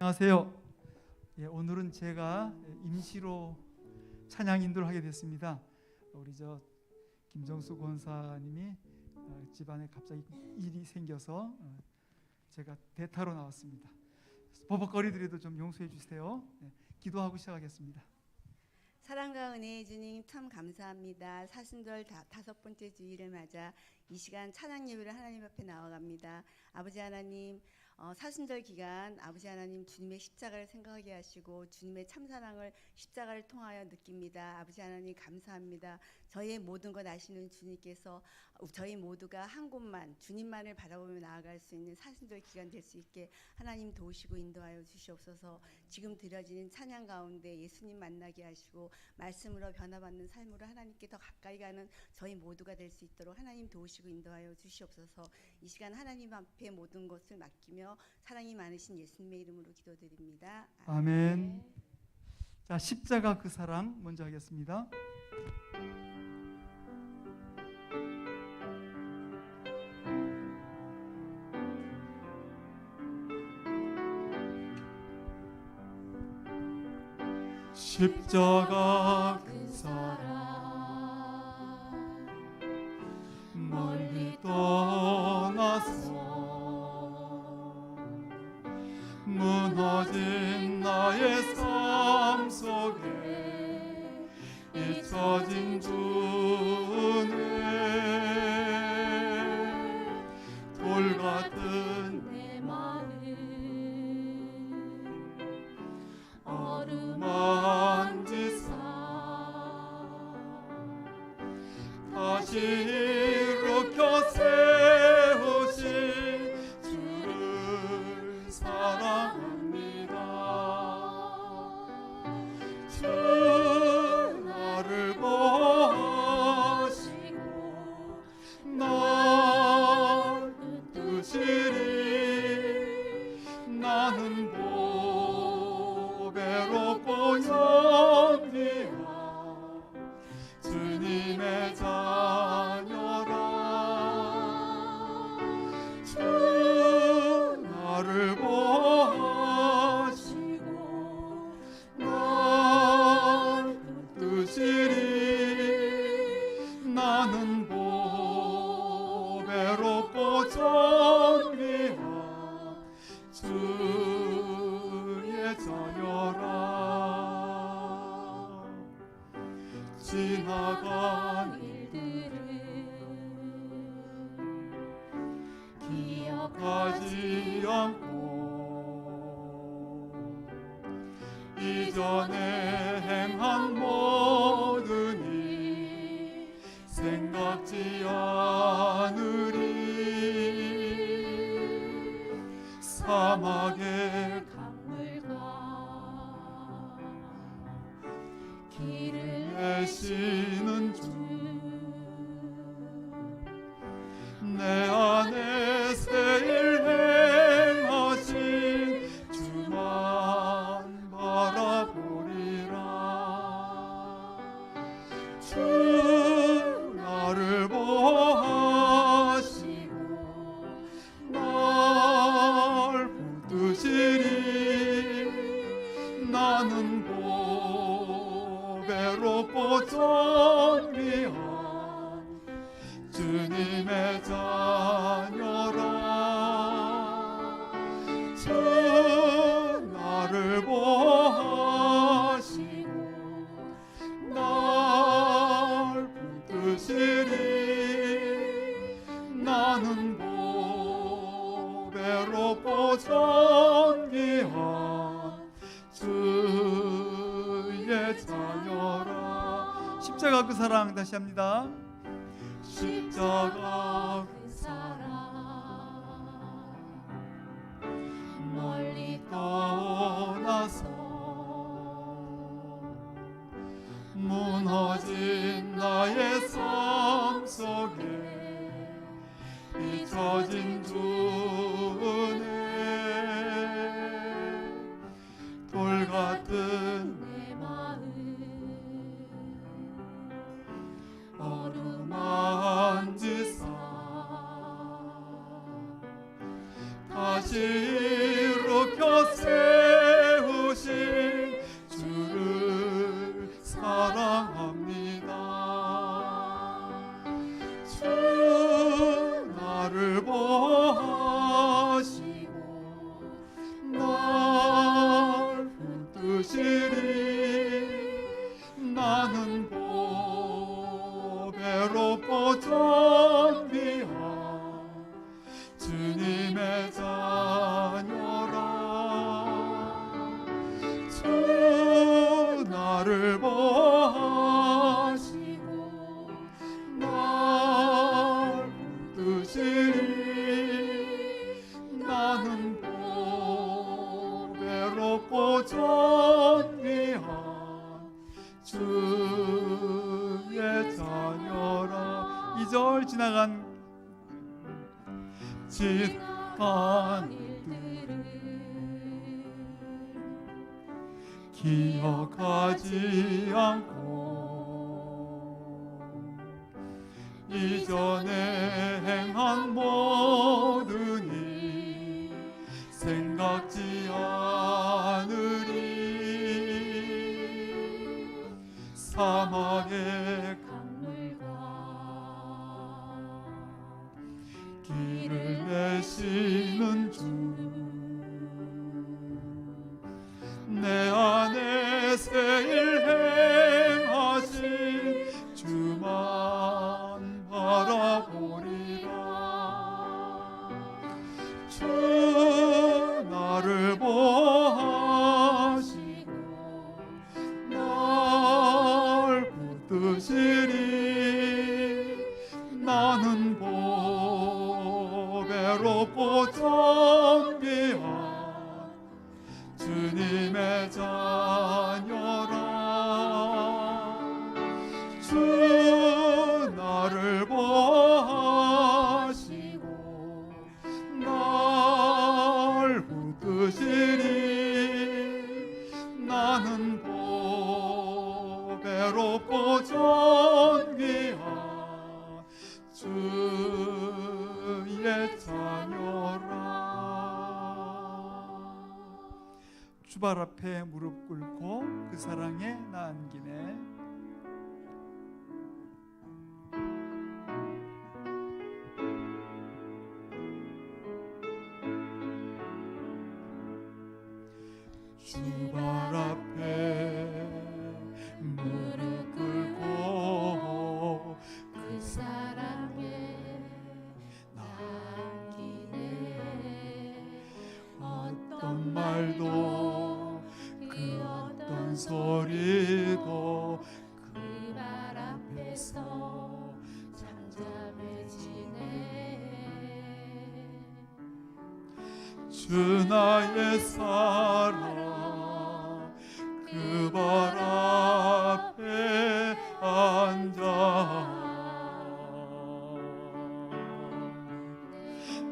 안녕하세요. 오늘은 제가 임시로 찬양 인도를 하게 됐습니다. 우리 김정수 권사님이 집안에 갑자기 일이 생겨서 제가 대타로 나왔습니다. 버벅거리더라도 좀 용서해 주세요. 기도하고 시작하겠습니다. 사랑과 은혜의 주님 참 감사합니다. 사순절 5번째 주일을 맞아 이 시간 찬양 예배를 하나님 앞에 나와갑니다. 아버지 하나님, 사순절 기간 아버지 하나님 주님의 십자가를 생각하게 하시고 주님의 참사랑을 십자가를 통하여 느낍니다. 아버지 하나님 감사합니다. 저희의 모든 것 아시는 주님께서 저희 모두가 한 곳만 주님만을 바라보며 나아갈 수 있는 사순절 기간 될 수 있게 하나님 도우시고 인도하여 주시옵소서. 지금 드려지는 찬양 가운데 예수님 만나게 하시고 말씀으로 변화받는 삶으로 하나님께 더 가까이 가는 저희 모두가 될 수 있도록 하나님 도우시고 인도하여 주시옵소서. 이 시간 하나님 앞에 모든 것을 맡기며 사랑이 많으신 예수님의 이름으로 기도드립니다. 아멘. 자, 십자가 그 사랑 먼저 하겠습니다. 십자가 그 사랑 멀리 떠나서 무너진 나의 삶 속에 잊혀진 주네 돌 같은 내 마음 어루만지사 다시 일으켜 세우신 주를 사랑합니다. 주 나를 보시고 날 붙드시리 나는 보배롭고 연비와 주님의 자녀라. 주 나를 보시고 날 붙드시리 나는 보배롭고 존귀한 주의 자녀라. 지나간 일들을 기억하지 않고 이전에 행한 모든 일 생각지 않으리. 사막의 강물과 길을 내시는 주 내 안에 새일 행하신 주만 바라보리라. 주 나를 보시고 날 붙드시리 나는 보배롭고 존귀한 주님의 자녀라. 주 나를 보시고 날 붙드시리 나는 보배롭고 존귀한 주의 자녀라. 십자가 그 사랑 다시 합니다. 십자가 그 사랑 멀리 떠나서 무너진 나의 삶 속에 잊혀진 주네 돌 같은 내 마음 어루만지사 다시 일으켜 주 나를 보하시고 날 붙드시리. 나는 보배롭고 존귀한 주님의 자녀라. 주 나를 보하시고 날 붙드시리. 나는 보배롭고 존귀한 주의 자녀라. 2절 지나간 일들을 기억하지 않고 이전에 행한 모든 일 생각지 않으리. 사막의 길을 내시는 주, 내 안에 새 일 행하신 주만 바라보리라. 주 나를 보하시고 날 붙드시리. 나는 보배롭고 존귀한 주님의 자녀라. 주 나를 보하시고 날 붙드시리. 나는 보배롭고 존귀한 주의 자녀라. 주발 앞에 무릎 꿇고 그 사랑에 나 안기네. 주발 앞에 무릎 꿇고 그 사랑에 남기네. 어떤 말도 그 어떤 소리도 그 말 앞에서 잠잠해지네. 주 나의 사랑 그 발 앞에 앉아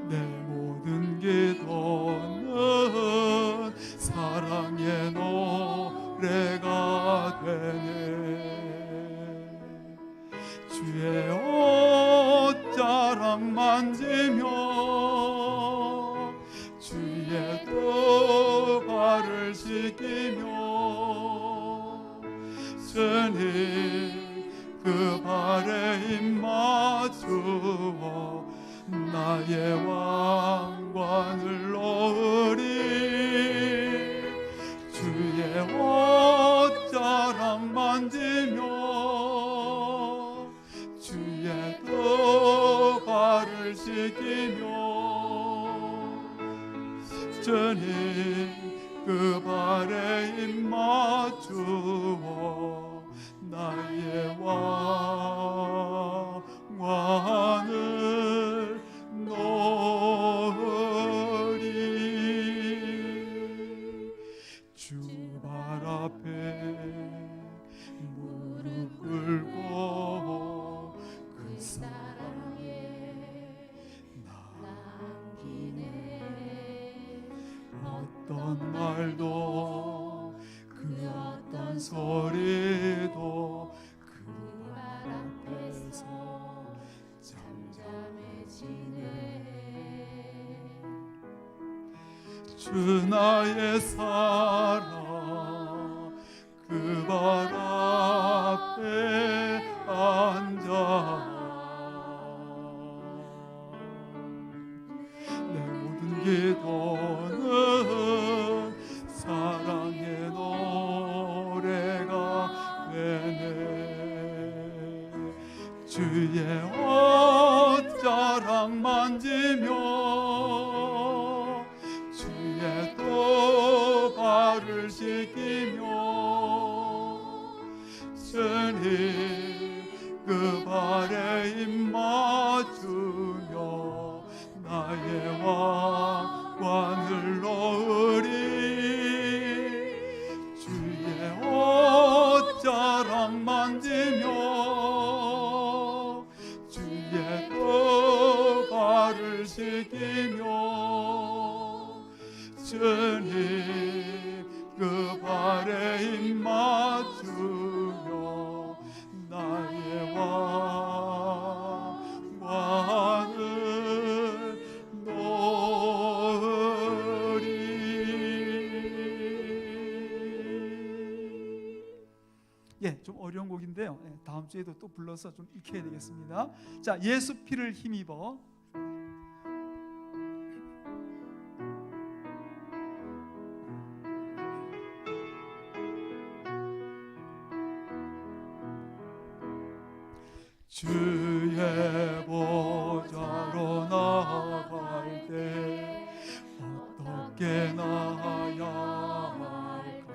내 모든 기도는 사랑의 노래가 되네. 주의 옷자락 만지며 주의 두 발을 씻기며 주님 그 발에 입 맞추어 나의 왕관을 놓으리. 주의 옷자락 만지며 주의 두 발을 씻기며 주님 그 발에 입 맞추어 나의 왕관을 놓으리. 주 발 앞에 무릎 꿇고 그 사랑에 남기네. 어떤 말도 그 어떤 소리도 그 말 앞에서 잠잠해지네. 주 나의 사랑 그 발 앞에 앉아 옷자락 만지며 주의 또 발을 씻기며 주님 그 발에 입 맞추며 나의 왕관을 넣으리 주의 옷자락 만지며 주의 그 발을 씻기며 주님 그 발에 입 맞추며 나의 왕관을 놓으리. 예, 좀 어려운 곡인데요. 예, 다음 주에도 또 불러서 좀 익혀야 되겠습니다. 자, 예수 피를 힘입어. 주의 보좌로 나아갈 때 어떻게 나아야 할까?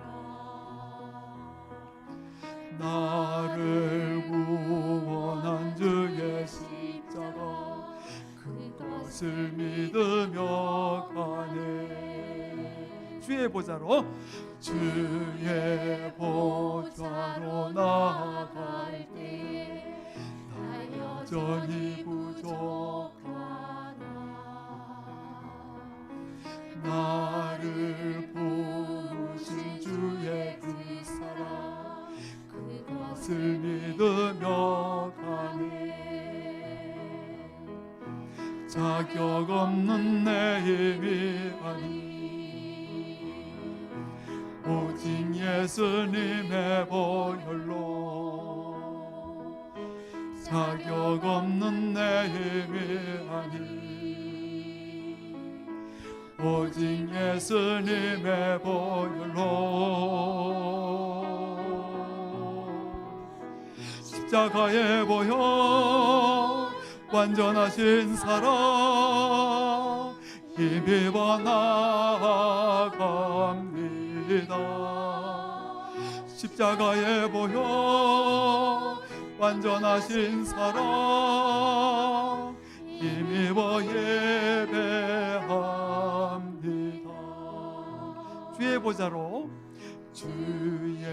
나를 구원한 주의 십자가 그것을 믿으며 가네. 주의 보좌로 주의 보좌로 나아갈 때 여전히 부족하나 나를 부르신 주의 그 사랑 그것을 믿으며 가네. 자격 없는 내 힘이 아니 오직 예수님의 보혈로 자격 없는 내 힘이 아니 오직 예수님의 보혈로 십자가의 보혈 완전하신 사랑 힘입어 나아갑니다. 십자가의 보혈 완전하신 사랑 힘입어 예배합니다. 주의 보좌로 주의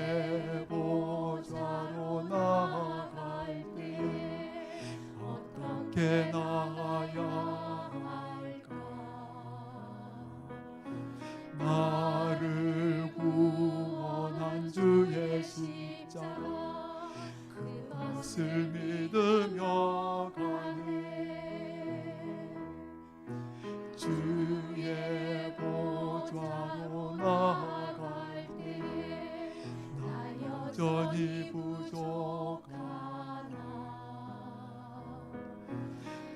보좌로 나아갈 때 어떻게 나아야 할까? 나를 구원한 주의 십자가 그것을 믿으며 가네. 주의 보좌로 나아갈 때 나 여전히 부족하나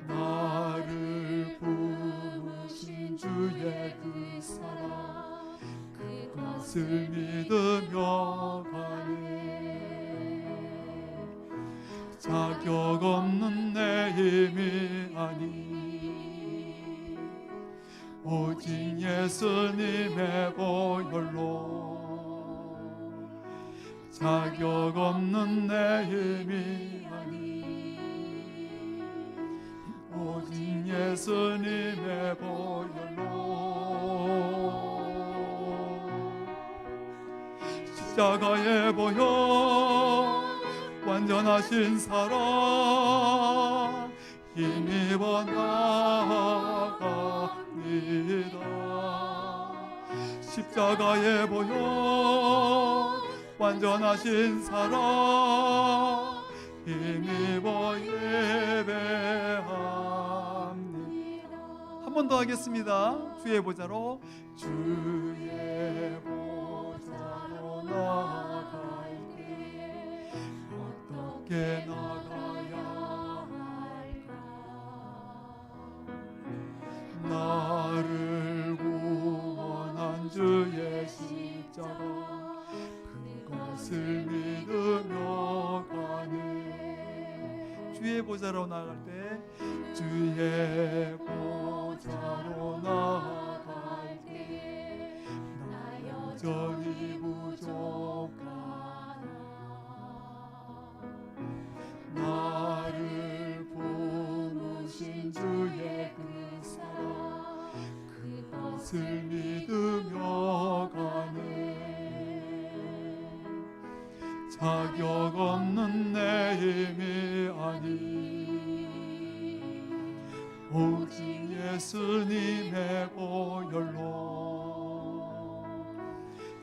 나를 부르신 주의 그 사랑 그것을 믿으며 가네. 자격 없는 내 힘이 아니 오직 예수님의 보혈로 자격 없는 내 힘이 아니 오직 예수님의 보혈로 십자가의 보혈 완전하신 사랑 힘입어 나아갑니다. 십자가의 보혈 완전하신 사랑 힘입어 예배합니다. 한 번 더 하겠습니다. 주의 보좌로 주의 보좌로 나아갈 때 어떻게 나가야 할까? 나를 구원한 주의 십자가 그것을 믿으며 가네. 주의 보좌로 보좌로 나갈 때 주의 보좌로 나갈 때 나 여전히 부족하나 나를 부르신 주의 그 사랑 그것을 믿으며 가네 자격 없는 내 힘이 아니 오직 예수님의 보혈로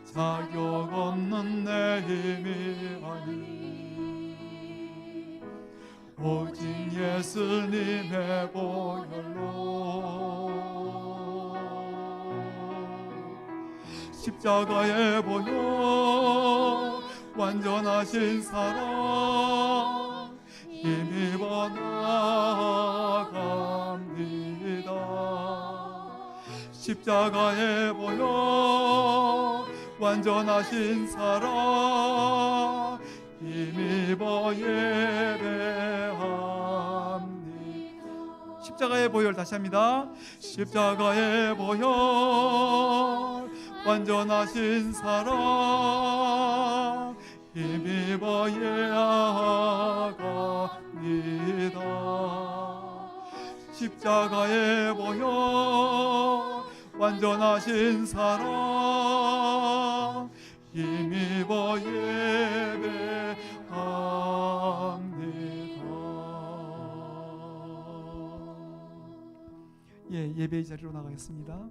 자격 없는 내 힘이 아니 오직 예수님의 보혈로 십자가의 보혈 완전하신 사랑 힘입어 나아갑니다 십자가의 보혈 완전하신 사랑 힘입어 예배합니다 십자가의 보혈 다시 합니다 십자가의 보혈 완전하신 사랑 힘입어 예배합니다 십자가의 보혈 완전하신 사랑 힘입어 예배합니다. 예, 예배의 자리로 나가겠습니다.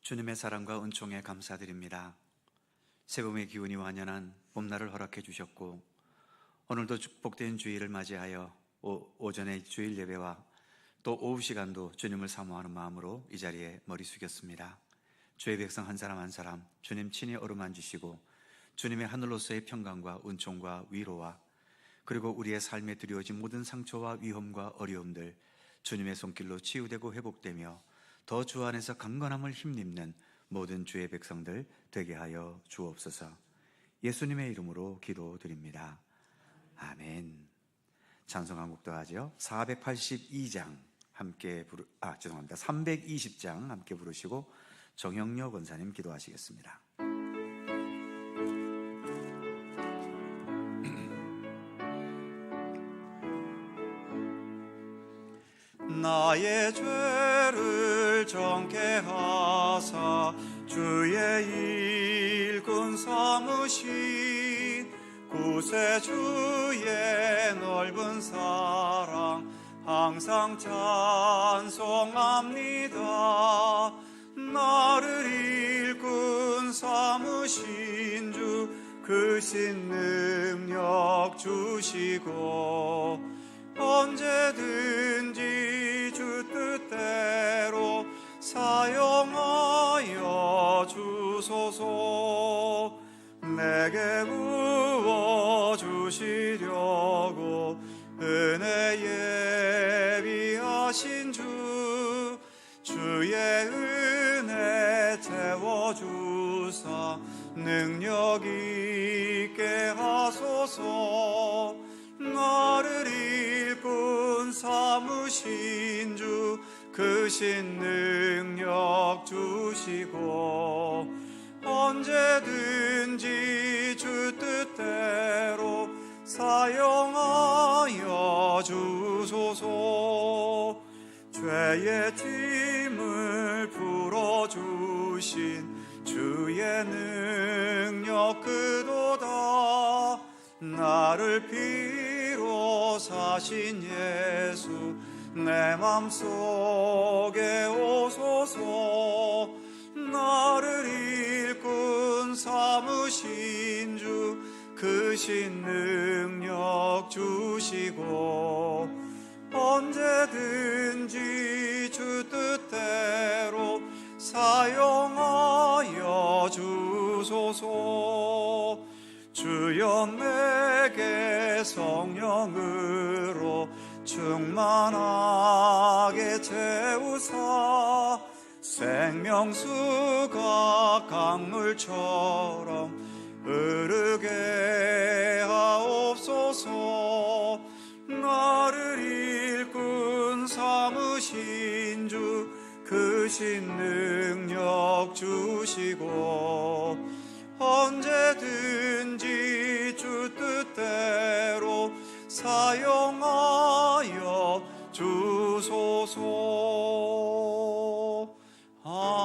주님의 사랑과 은총에 감사드립니다. 새봄의 기운이 완연한 봄날을 허락해 주셨고 오늘도 축복된 주일을 맞이하여 오전의 주일 예배와 또 오후 시간도 주님을 사모하는 마음으로 이 자리에 머리 숙였습니다. 주의 백성 한 사람 한 사람 주님 친히 어루만지시고 주님의 하늘로서의 평강과 은총과 위로와 그리고 우리의 삶에 드리워진 모든 상처와 위험과 어려움들 주님의 손길로 치유되고 회복되며 더 주 안에서 강건함을 힘입는 모든 주의 백성들 되게 하여 주옵소서. 예수님의 이름으로 기도드립니다. 아멘. 찬송 한 곡 더 하죠. 482장 함께 320장 함께 부르시고 정영려 권사님 기도하시겠습니다. 나의 죄를 정케 하사 주의 일꾼 삼으신 구세주의 넓은 사랑 항상 찬송합니다. 나를 일꾼 삼으신 주 크신 능력 주시고 언제든지 주 뜻대로 사용하여 주소서. 내게 부어주시려고 은혜 예비하신 주 주의 은혜 채워주사 능력 있게 하소서. 나를 일꾼 삼으신 주 크신 능력 주시고 언제든지 주 뜻대로 사용하여 주소서. 죄의 짐을 풀어주신 주의 능력 그도다. 나를 피로 사신 예수 내 맘속에 오소서. 나를 일꾼 삼으신 주 크신 능력 주시고 언제든지 주 뜻대로 성령으로 충만하게 채우사 생명수가 강물처럼 흐르게 하옵소서. 나를 일꾼 삼으신 주 크신 능력 주시고 언제든지 주 뜻대로 사용하여 주소서. 아멘.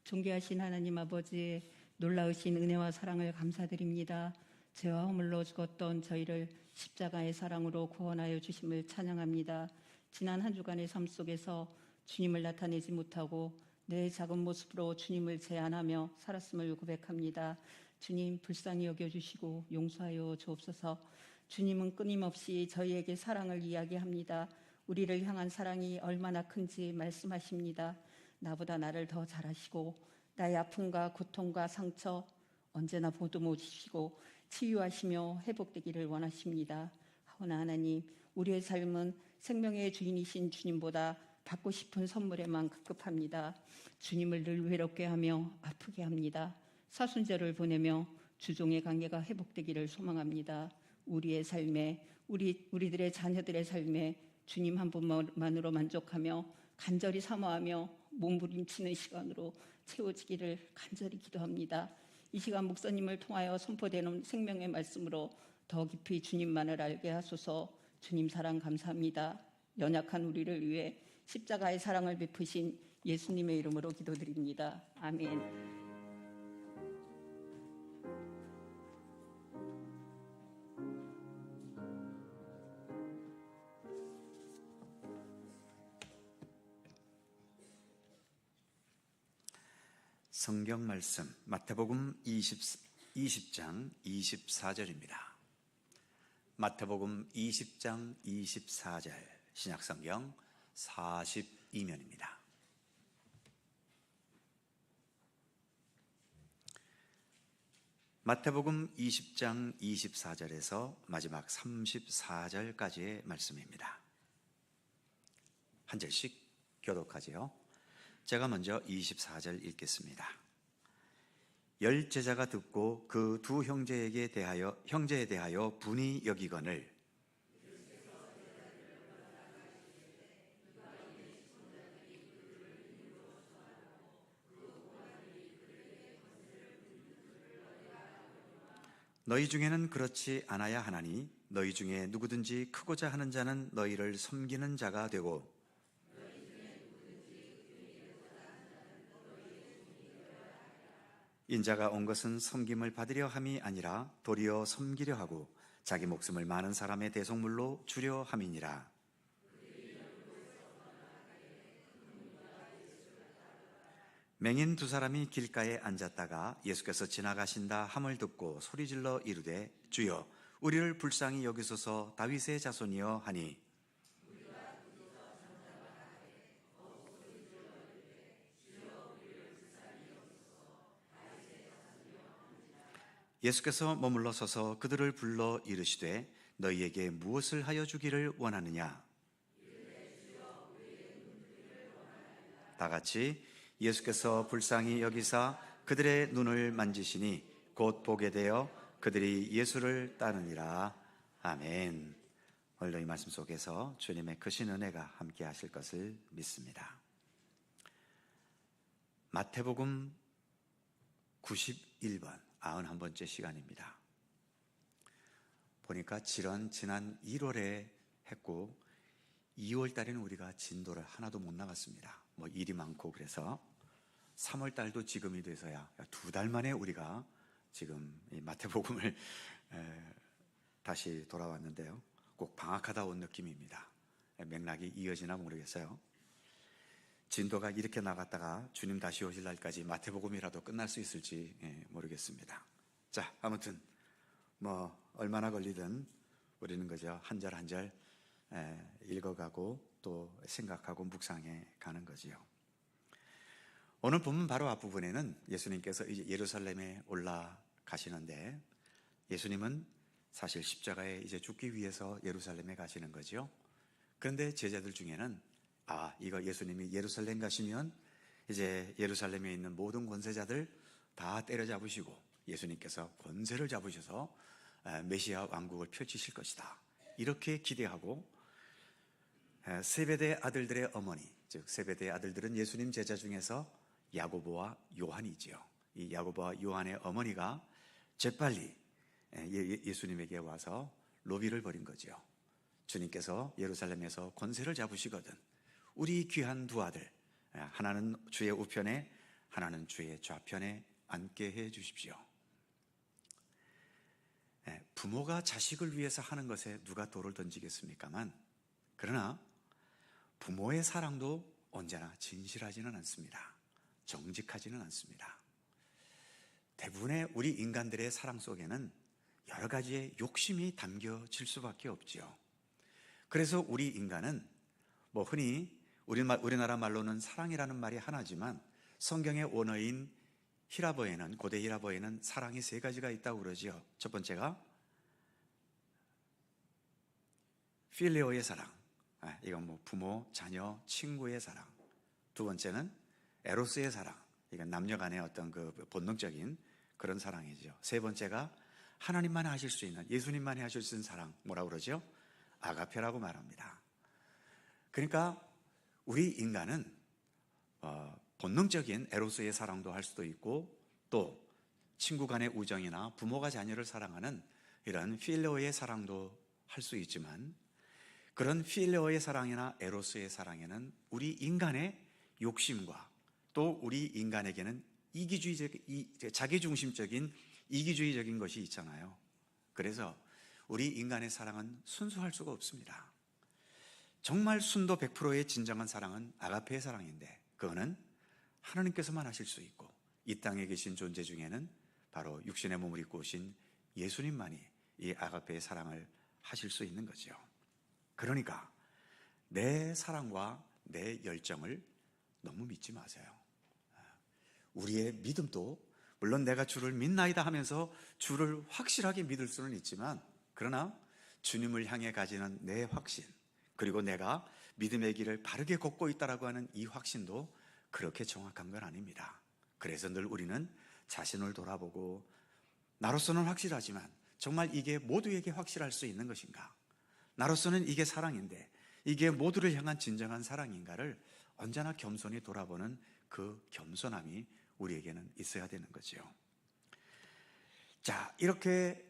존귀하신 하나님 아버지, 놀라우신 은혜와 사랑을 감사드립니다. 죄와 허물로 죽었던 저희를 십자가의 사랑으로 구원하여 주심을 찬양합니다. 지난 한 주간의 삶 속에서 주님을 나타내지 못하고 내 작은 모습으로 주님을 제안하며 살았음을 고백합니다. 주님, 불쌍히 여겨주시고 용서하여 주옵소서. 주님은 끊임없이 저희에게 사랑을 이야기합니다. 우리를 향한 사랑이 얼마나 큰지 말씀하십니다. 나보다 나를 더 잘하시고 나의 아픔과 고통과 상처 언제나 보듬어 주시고 치유하시며 회복되기를 원하십니다. 하오나 하나님, 우리의 삶은 생명의 주인이신 주님보다 받고 싶은 선물에만 급급합니다. 주님을 늘 외롭게 하며 아프게 합니다. 사순절을 보내며 주종의 관계가 회복되기를 소망합니다. 우리의 삶에, 우리들의 자녀들의 삶에 주님 한 분만으로 만족하며 간절히 사모하며 몸부림치는 시간으로 채워지기를 간절히 기도합니다. 이 시간 목사님을 통하여 선포되는 생명의 말씀으로 더 깊이 주님만을 알게 하소서. 주님 사랑 감사합니다. 연약한 우리를 위해 십자가의 사랑을 베푸신 예수님의 이름으로 기도드립니다. 아멘. 성경 말씀 마태복음 20장 24절입니다. 마태복음 20장 24절 신약성경 42면입니다. 마태복음 20장 24절에서 마지막 34절까지의 말씀입니다. 한 절씩 교독하지요. 제가 먼저 24절 읽겠습니다. 10 제자가 듣고 그 두 형제에 대하여 분이 여기거늘 너희 중에는 그렇지 않아야 하나니 너희 중에 누구든지 크고자 하는 자는 너희를 섬기는 자가 되고 인자가 온 것은 섬김을 받으려 함이 아니라 도리어 섬기려 하고 자기 목숨을 많은 사람의 대속물로 주려 함이니라. 맹인 두 사람이 길가에 앉았다가 예수께서 지나가신다 함을 듣고 소리질러 이르되 주여 우리를 불쌍히 여기소서 다윗의 자손이여 하니 예수께서 머물러 서서 그들을 불러 이르시되 너희에게 무엇을 하여 주기를 원하느냐? 다 같이 예수께서 불쌍히 여기사 그들의 눈을 만지시니 곧 보게 되어 그들이 예수를 따르니라. 아멘. 오늘도 이 말씀 속에서 주님의 크신 은혜가 함께 하실 것을 믿습니다. 마태복음 91번 91번째 시간입니다. 보니까 지난 1월에 했고 2월 달에는 우리가 진도를 하나도 못 나갔습니다. 뭐 일이 많고 그래서 3월 달도 지금이 돼서야 2달 만에 우리가 지금 이 마태복음을 다시 돌아왔는데요. 꼭 방학하다 온 느낌입니다. 맥락이 이어지나 모르겠어요. 진도가 이렇게 나갔다가 주님 다시 오실 날까지 마태복음이라도 끝날 수 있을지 모르겠습니다. 자, 아무튼 뭐 얼마나 걸리든 우리는 그저 한 절 한 절 읽어가고 또 생각하고 묵상해 가는 거지요. 오늘 본문 바로 앞부분에는 예수님께서 이제 예루살렘에 올라가시는데, 예수님은 사실 십자가에 이제 죽기 위해서 예루살렘에 가시는 거죠. 그런데 제자들 중에는 이거 예수님이 예루살렘 가시면 이제 예루살렘에 있는 모든 권세자들 다 때려잡으시고 예수님께서 권세를 잡으셔서 메시아 왕국을 펼치실 것이다, 이렇게 기대하고 세베대 아들들의 어머니, 즉 세베대 아들들은 예수님 제자 중에서 야고보와 요한이지요. 이 야고보와 요한의 어머니가 재빨리 예수님에게 와서 로비를 벌인 거죠. 주님께서 예루살렘에서 권세를 잡으시거든 우리 귀한 두 아들, 하나는 주의 우편에 하나는 주의 좌편에 앉게 해 주십시오. 부모가 자식을 위해서 하는 것에 누가 돌을 던지겠습니까만, 그러나 부모의 사랑도 언제나 진실하지는 않습니다. 정직하지는 않습니다. 대부분의 우리 인간들의 사랑 속에는 여러 가지의 욕심이 담겨질 수밖에 없지요. 그래서 우리 인간은 흔히 우리나라 말로는 사랑이라는 말이 하나지만 성경의 원어인 히라보에는, 고대 히라보에는 사랑이 세 가지가 있다고 그러지요. 첫 번째가 필레오의 사랑, 이건 부모, 자녀, 친구의 사랑. 두 번째는 에로스의 사랑, 이건 남녀 간의 어떤 그 본능적인 그런 사랑이죠. 세 번째가 하나님만 하실 수 있는, 예수님만이 하실 수 있는 사랑, 뭐라고 그러죠? 아가페라고 말합니다. 그러니까 우리 인간은 본능적인 에로스의 사랑도 할 수도 있고, 또 친구 간의 우정이나 부모가 자녀를 사랑하는 이런 필레오의 사랑도 할 수 있지만, 그런 필레오의 사랑이나 에로스의 사랑에는 우리 인간의 욕심과 또 우리 인간에게는 자기중심적인 이기주의적인 것이 있잖아요. 그래서 우리 인간의 사랑은 순수할 수가 없습니다. 정말 순도 100%의 진정한 사랑은 아가페의 사랑인데, 그거는 하나님께서만 하실 수 있고, 이 땅에 계신 존재 중에는 바로 육신의 몸을 입고 오신 예수님만이 이 아가페의 사랑을 하실 수 있는 거죠. 그러니까 내 사랑과 내 열정을 너무 믿지 마세요. 우리의 믿음도 물론 내가 주를 믿나이다 하면서 주를 확실하게 믿을 수는 있지만, 그러나 주님을 향해 가지는 내 확신, 그리고 내가 믿음의 길을 바르게 걷고 있다라고 하는 이 확신도 그렇게 정확한 건 아닙니다. 그래서 늘 우리는 자신을 돌아보고, 나로서는 확실하지만 정말 이게 모두에게 확실할 수 있는 것인가? 나로서는 이게 사랑인데 이게 모두를 향한 진정한 사랑인가를 언제나 겸손히 돌아보는 그 겸손함이 우리에게는 있어야 되는 거죠. 자, 이렇게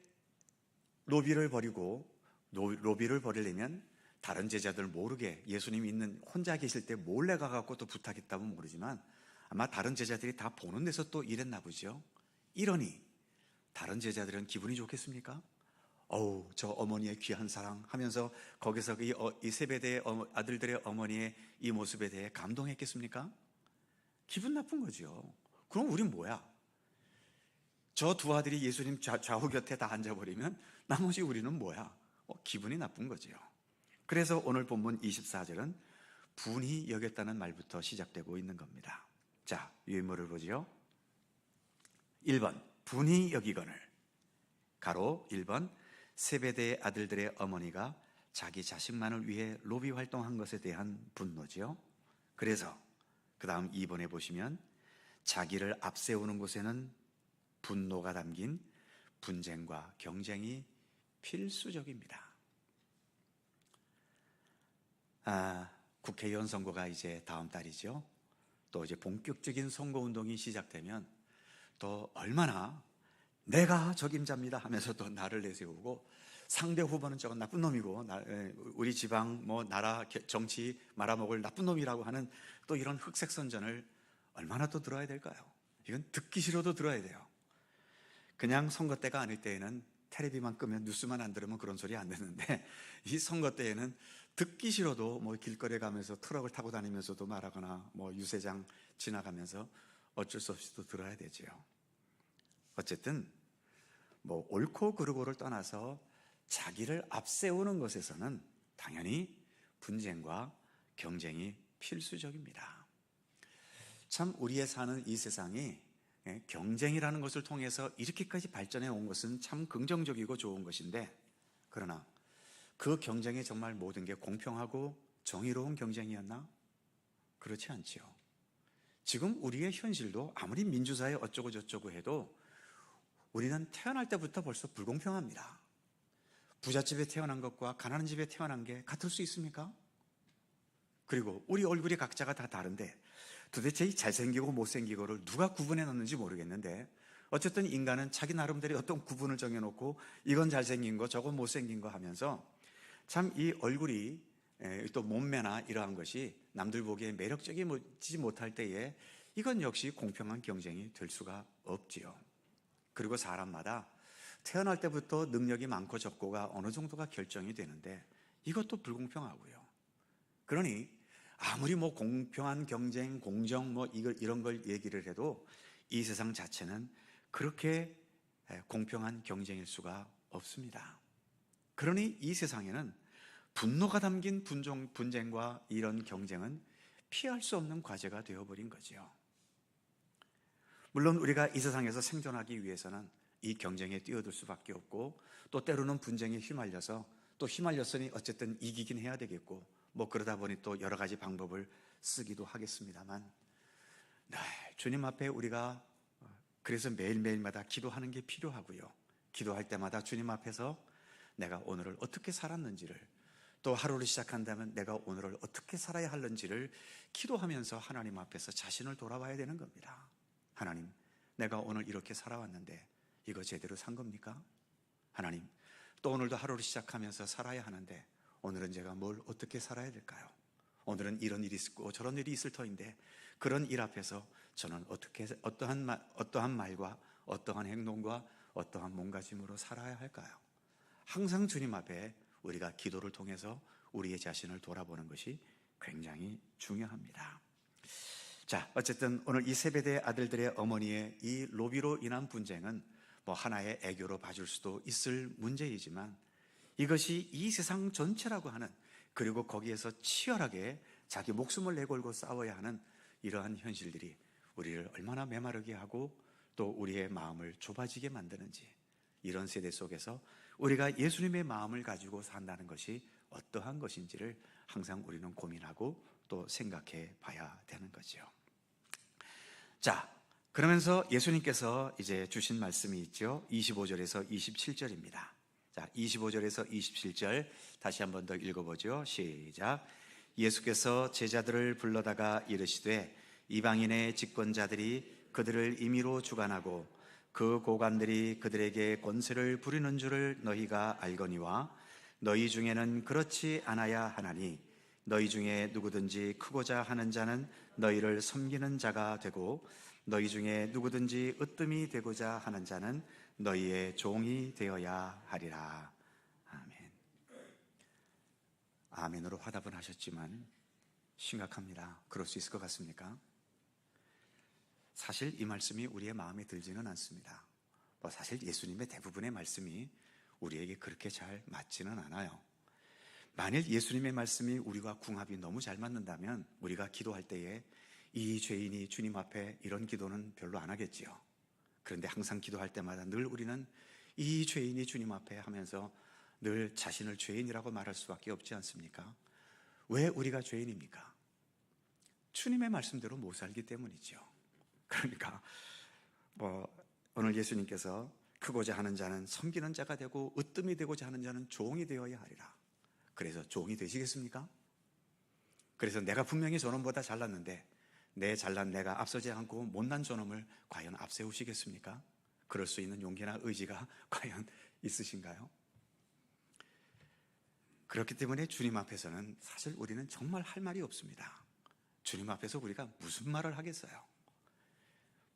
로비를 벌이려면 다른 제자들 모르게 예수님이 있는 혼자 계실 때 몰래 가갖고 또 부탁했다면 모르지만 아마 다른 제자들이 다 보는 데서 또 이랬나 보죠. 이러니 다른 제자들은 기분이 좋겠습니까? 저 어머니의 귀한 사랑 하면서 거기서 이 세베대의 아들들의 어머니의 이 모습에 대해 감동했겠습니까? 기분 나쁜 거죠. 그럼 우린 뭐야? 저 두 아들이 예수님 좌우 곁에 다 앉아버리면 나머지 우리는 뭐야? 기분이 나쁜 거죠. 그래서 오늘 본문 24절은 분이 여겼다는 말부터 시작되고 있는 겁니다. 자, 유인물을 보죠. 1번 분이 여기거늘, 가로 1번 세베대의 아들들의 어머니가 자기 자식만을 위해 로비 활동한 것에 대한 분노지요. 그래서 그 다음 2번에 보시면 자기를 앞세우는 곳에는 분노가 담긴 분쟁과 경쟁이 필수적입니다. 국회의원 선거가 이제 다음 달이죠. 또 이제 본격적인 선거 운동이 시작되면 또 얼마나 내가 적임자입니다 하면서 또 나를 내세우고, 상대 후보는 저건 나쁜 놈이고 우리 지방 나라 정치 말아먹을 나쁜 놈이라고 하는 또 이런 흑색 선전을 얼마나 또 들어야 될까요? 이건 듣기 싫어도 들어야 돼요. 그냥 선거 때가 아닐 때에는 텔레비만 끄면 뉴스만 안 들으면 그런 소리 안 듣는데, 이 선거 때에는 듣기 싫어도 길거리에 가면서 트럭을 타고 다니면서도 말하거나 유세장 지나가면서 어쩔 수 없이 또 들어야 되지요. 어쨌든 옳고 그르고를 떠나서 자기를 앞세우는 것에서는 당연히 분쟁과 경쟁이 필수적입니다. 참 우리의 사는 이 세상이 경쟁이라는 것을 통해서 이렇게까지 발전해 온 것은 참 긍정적이고 좋은 것인데, 그러나 그 경쟁이 정말 모든 게 공평하고 정의로운 경쟁이었나? 그렇지 않지요. 지금 우리의 현실도 아무리 민주사회 어쩌고 저쩌고 해도 우리는 태어날 때부터 벌써 불공평합니다. 부잣집에 태어난 것과 가난한 집에 태어난 게 같을 수 있습니까? 그리고 우리 얼굴이 각자가 다 다른데 도대체 이 잘생기고 못생기고를 누가 구분해 놨는지 모르겠는데, 어쨌든 인간은 자기 나름대로 어떤 구분을 정해놓고 이건 잘생긴 거 저건 못생긴 거 하면서 참 이 얼굴이 또 몸매나 이러한 것이 남들 보기에 매력적이지 못할 때에 이건 역시 공평한 경쟁이 될 수가 없지요. 그리고 사람마다 태어날 때부터 능력이 많고 적고가 어느 정도가 결정이 되는데 이것도 불공평하고요. 그러니 아무리 뭐 공평한 경쟁, 공정 이런 걸 얘기를 해도 이 세상 자체는 그렇게 공평한 경쟁일 수가 없습니다. 그러니 이 세상에는 분노가 담긴 분쟁과 이런 경쟁은 피할 수 없는 과제가 되어버린 거지요. 물론 우리가 이 세상에서 생존하기 위해서는 이 경쟁에 뛰어들 수밖에 없고, 또 때로는 분쟁에 휘말렸으니 어쨌든 이기긴 해야 되겠고, 그러다 보니 또 여러 가지 방법을 쓰기도 하겠습니다만, 주님 앞에 우리가 그래서 매일매일마다 기도하는 게 필요하고요. 기도할 때마다 주님 앞에서 내가 오늘을 어떻게 살았는지를, 또 하루를 시작한다면 내가 오늘을 어떻게 살아야 하는지를 기도하면서 하나님 앞에서 자신을 돌아봐야 되는 겁니다. 하나님, 내가 오늘 이렇게 살아왔는데 이거 제대로 산 겁니까? 하나님, 또 오늘도 하루를 시작하면서 살아야 하는데 오늘은 제가 뭘 어떻게 살아야 될까요? 오늘은 이런 일이 있고 저런 일이 있을 터인데 그런 일 앞에서 저는 어떠한 말과 어떠한 행동과 어떠한 몸가짐으로 살아야 할까요? 항상 주님 앞에 우리가 기도를 통해서 우리의 자신을 돌아보는 것이 굉장히 중요합니다. 자, 어쨌든 오늘 이 세베대 아들들의 어머니의 이 로비로 인한 분쟁은 하나의 애교로 봐줄 수도 있을 문제이지만, 이것이 이 세상 전체라고 하는, 그리고 거기에서 치열하게 자기 목숨을 내걸고 싸워야 하는 이러한 현실들이 우리를 얼마나 메마르게 하고 또 우리의 마음을 좁아지게 만드는지, 이런 세대 속에서 우리가 예수님의 마음을 가지고 산다는 것이 어떠한 것인지를 항상 우리는 고민하고 또 생각해 봐야 되는 거죠. 자, 그러면서 예수님께서 이제 주신 말씀이 있죠. 25절에서 27절입니다. 자, 25절에서 27절 다시 한 번 더 읽어보죠. 시작. 예수께서 제자들을 불러다가 이르시되 이방인의 집권자들이 그들을 임의로 주관하고 그 고관들이 그들에게 권세를 부리는 줄을 너희가 알거니와 너희 중에는 그렇지 않아야 하나니 너희 중에 누구든지 크고자 하는 자는 너희를 섬기는 자가 되고 너희 중에 누구든지 으뜸이 되고자 하는 자는 너희의 종이 되어야 하리라. 아멘. 아멘으로 화답은 하셨지만 심각합니다. 그럴 수 있을 것 같습니까? 사실 이 말씀이 우리의 마음에 들지는 않습니다. 사실 예수님의 대부분의 말씀이 우리에게 그렇게 잘 맞지는 않아요. 만일 예수님의 말씀이 우리와 궁합이 너무 잘 맞는다면 우리가 기도할 때에 이 죄인이 주님 앞에 이런 기도는 별로 안 하겠지요. 그런데 항상 기도할 때마다 늘 우리는 이 죄인이 주님 앞에 하면서 늘 자신을 죄인이라고 말할 수밖에 없지 않습니까? 왜 우리가 죄인입니까? 주님의 말씀대로 못 살기 때문이죠. 그러니까 오늘 예수님께서 크고자 하는 자는 섬기는 자가 되고 으뜸이 되고자 하는 자는 종이 되어야 하리라. 그래서 종이 되시겠습니까? 그래서 내가 분명히 저놈보다 잘났는데 내 잘난 내가 앞서지 않고 못난 저놈을 과연 앞세우시겠습니까? 그럴 수 있는 용기나 의지가 과연 있으신가요? 그렇기 때문에 주님 앞에서는 사실 우리는 정말 할 말이 없습니다. 주님 앞에서 우리가 무슨 말을 하겠어요?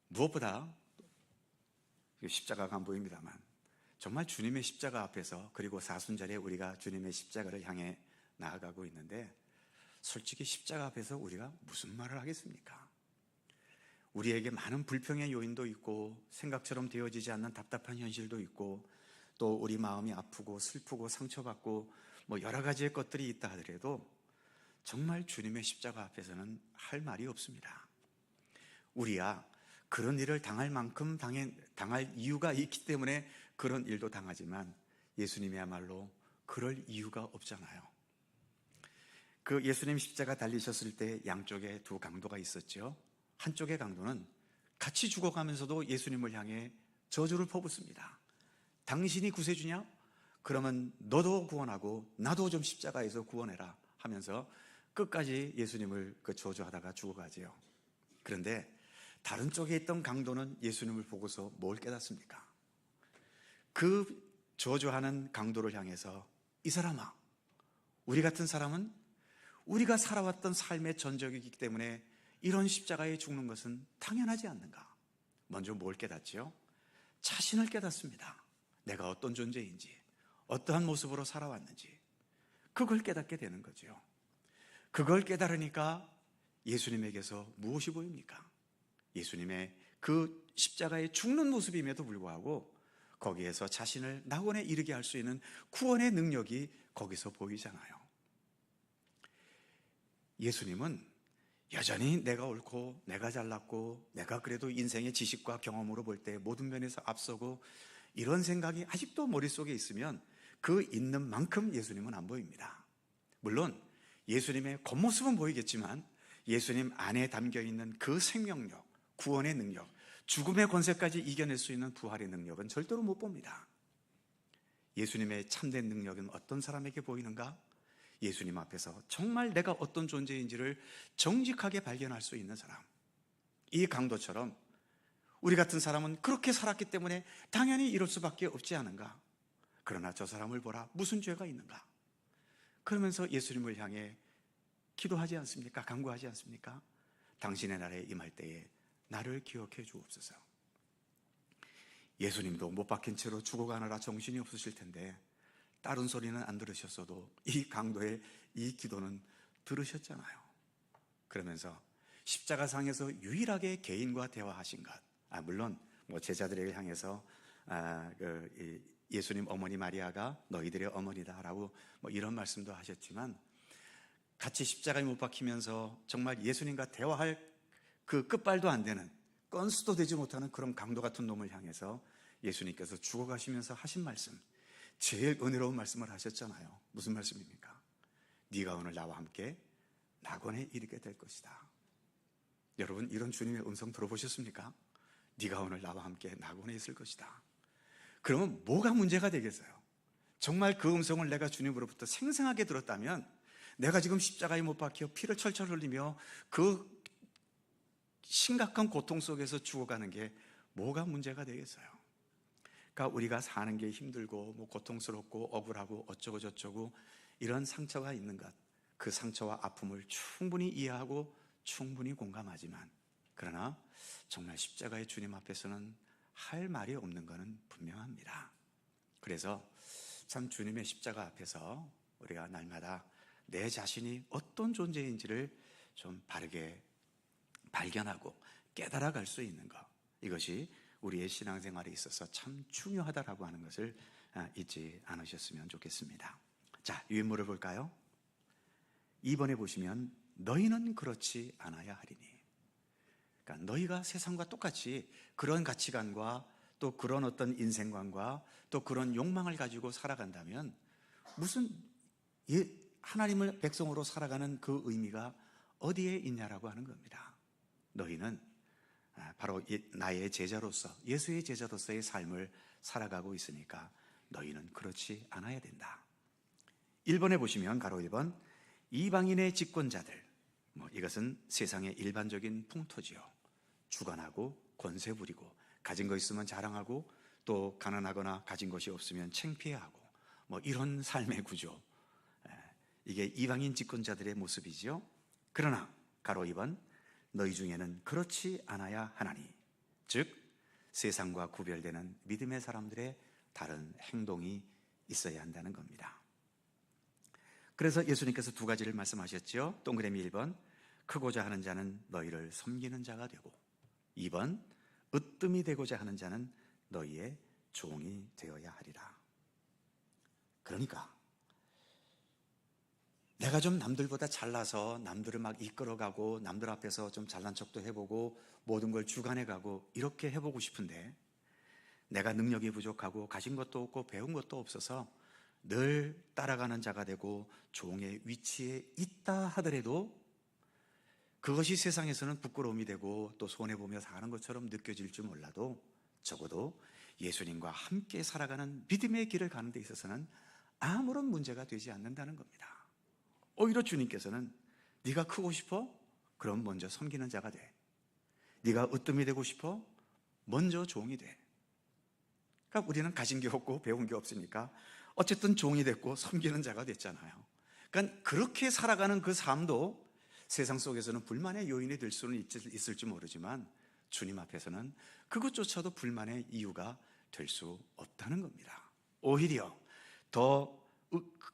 무엇보다 십자가가 안 보입니다만 정말 주님의 십자가 앞에서, 그리고 사순절에 우리가 주님의 십자가를 향해 나아가고 있는데 솔직히 십자가 앞에서 우리가 무슨 말을 하겠습니까? 우리에게 많은 불평의 요인도 있고 생각처럼 되어지지 않는 답답한 현실도 있고 또 우리 마음이 아프고 슬프고 상처받고 뭐 여러 가지의 것들이 있다 하더라도 정말 주님의 십자가 앞에서는 할 말이 없습니다. 우리야 그런 일을 당할 만큼 당할 이유가 있기 때문에 그런 일도 당하지만 예수님이야말로 그럴 이유가 없잖아요. 그 예수님 십자가 달리셨을 때 양쪽에 두 강도가 있었죠. 한쪽의 강도는 같이 죽어가면서도 예수님을 향해 저주를 퍼붓습니다. 당신이 구세주냐? 그러면 너도 구원하고 나도 좀 십자가에서 구원해라 하면서 끝까지 예수님을 저주하다가 죽어가지요. 그런데 다른 쪽에 있던 강도는 예수님을 보고서 뭘 깨닫습니까? 그 저주하는 강도를 향해서 이 사람아, 우리 같은 사람은 우리가 살아왔던 삶의 전적이기 때문에 이런 십자가에 죽는 것은 당연하지 않는가? 먼저 뭘 깨닫지요? 자신을 깨닫습니다. 내가 어떤 존재인지, 어떠한 모습으로 살아왔는지 그걸 깨닫게 되는 거죠. 그걸 깨달으니까 예수님에게서 무엇이 보입니까? 예수님의 그 십자가에 죽는 모습임에도 불구하고 거기에서 자신을 낙원에 이르게 할 수 있는 구원의 능력이 거기서 보이잖아요. 예수님은 여전히 내가 옳고 내가 잘났고 내가 그래도 인생의 지식과 경험으로 볼 때 모든 면에서 앞서고 이런 생각이 아직도 머릿속에 있으면 그 있는 만큼 예수님은 안 보입니다. 물론 예수님의 겉모습은 보이겠지만 예수님 안에 담겨있는 그 생명력, 구원의 능력, 죽음의 권세까지 이겨낼 수 있는 부활의 능력은 절대로 못 봅니다. 예수님의 참된 능력은 어떤 사람에게 보이는가? 예수님 앞에서 정말 내가 어떤 존재인지를 정직하게 발견할 수 있는 사람. 이 강도처럼 우리 같은 사람은 그렇게 살았기 때문에 당연히 이럴 수밖에 없지 않은가? 그러나 저 사람을 보라, 무슨 죄가 있는가? 그러면서 예수님을 향해 기도하지 않습니까? 간구하지 않습니까? 당신의 나라에 임할 때에 나를 기억해 주옵소서. 예수님도 못 박힌 채로 죽어가느라 정신이 없으실 텐데 다른 소리는 안 들으셨어도 이 강도의 이 기도는 들으셨잖아요. 그러면서 십자가상에서 유일하게 개인과 대화하신 것, 물론 뭐 제자들에게 향해서 예수님 어머니 마리아가 너희들의 어머니다라고 뭐 이런 말씀도 하셨지만 같이 십자가에 못 박히면서 정말 예수님과 대화할 그 끝발도 안 되는 건수도 되지 못하는 그런 강도 같은 놈을 향해서 예수님께서 죽어가시면서 하신 말씀, 제일 은혜로운 말씀을 하셨잖아요. 무슨 말씀입니까? 네가 오늘 나와 함께 낙원에 이르게 될 것이다. 여러분 이런 주님의 음성 들어보셨습니까? 네가 오늘 나와 함께 낙원에 있을 것이다. 그러면 뭐가 문제가 되겠어요? 정말 그 음성을 내가 주님으로부터 생생하게 들었다면 내가 지금 십자가에 못 박혀 피를 철철 흘리며 그 심각한 고통 속에서 죽어가는 게 뭐가 문제가 되겠어요? 그러니까 우리가 사는 게 힘들고 뭐 고통스럽고 억울하고 어쩌고 저쩌고 이런 상처가 있는 것, 그 상처와 아픔을 충분히 이해하고 충분히 공감하지만 그러나 정말 십자가의 주님 앞에서는 할 말이 없는 것은 분명합니다. 그래서 참 주님의 십자가 앞에서 우리가 날마다 내 자신이 어떤 존재인지를 좀 바르게 발견하고 깨달아갈 수 있는 것, 이것이 우리의 신앙생활에 있어서 참 중요하다라고 하는 것을 잊지 않으셨으면 좋겠습니다. 자, 유인물을 볼까요? 2번에 보시면 너희는 그렇지 않아야 하리니, 그러니까 너희가 세상과 똑같이 그런 가치관과 또 그런 어떤 인생관과 또 그런 욕망을 가지고 살아간다면 무슨 하나님을 백성으로 살아가는 그 의미가 어디에 있냐라고 하는 겁니다. 너희는 바로 나의 제자로서, 예수의 제자로서의 삶을 살아가고 있으니까 너희는 그렇지 않아야 된다. 1번에 보시면 가로 1번 이방인의 집권자들, 이것은 세상의 일반적인 풍토지요. 주관하고 권세 부리고 가진 거 있으면 자랑하고 또 가난하거나 가진 것이 없으면 창피해하고 이런 삶의 구조, 이게 이방인 집권자들의 모습이지요. 그러나 가로 2번 너희 중에는 그렇지 않아야 하나니, 즉 세상과 구별되는 믿음의 사람들의 다른 행동이 있어야 한다는 겁니다. 그래서 예수님께서 두 가지를 말씀하셨죠. 동그라미 1번 크고자 하는 자는 너희를 섬기는 자가 되고, 2번 으뜸이 되고자 하는 자는 너희의 종이 되어야 하리라. 그러니까 내가 좀 남들보다 잘나서 남들을 막 이끌어가고 남들 앞에서 좀 잘난 척도 해보고 모든 걸 주관해가고 이렇게 해보고 싶은데, 내가 능력이 부족하고 가진 것도 없고 배운 것도 없어서 늘 따라가는 자가 되고 종의 위치에 있다 하더라도 그것이 세상에서는 부끄러움이 되고 또 손해보며 사는 것처럼 느껴질지 몰라도 적어도 예수님과 함께 살아가는 믿음의 길을 가는 데 있어서는 아무런 문제가 되지 않는다는 겁니다. 오히려 주님께서는 네가 크고 싶어? 그럼 먼저 섬기는 자가 돼. 네가 으뜸이 되고 싶어? 먼저 종이 돼. 그러니까 우리는 가진 게 없고 배운 게 없으니까 어쨌든 종이 됐고 섬기는 자가 됐잖아요. 그러니까 그렇게 살아가는 그 삶도 세상 속에서는 불만의 요인이 될 수는 있을지 모르지만 주님 앞에서는 그것조차도 불만의 이유가 될 수 없다는 겁니다. 오히려 더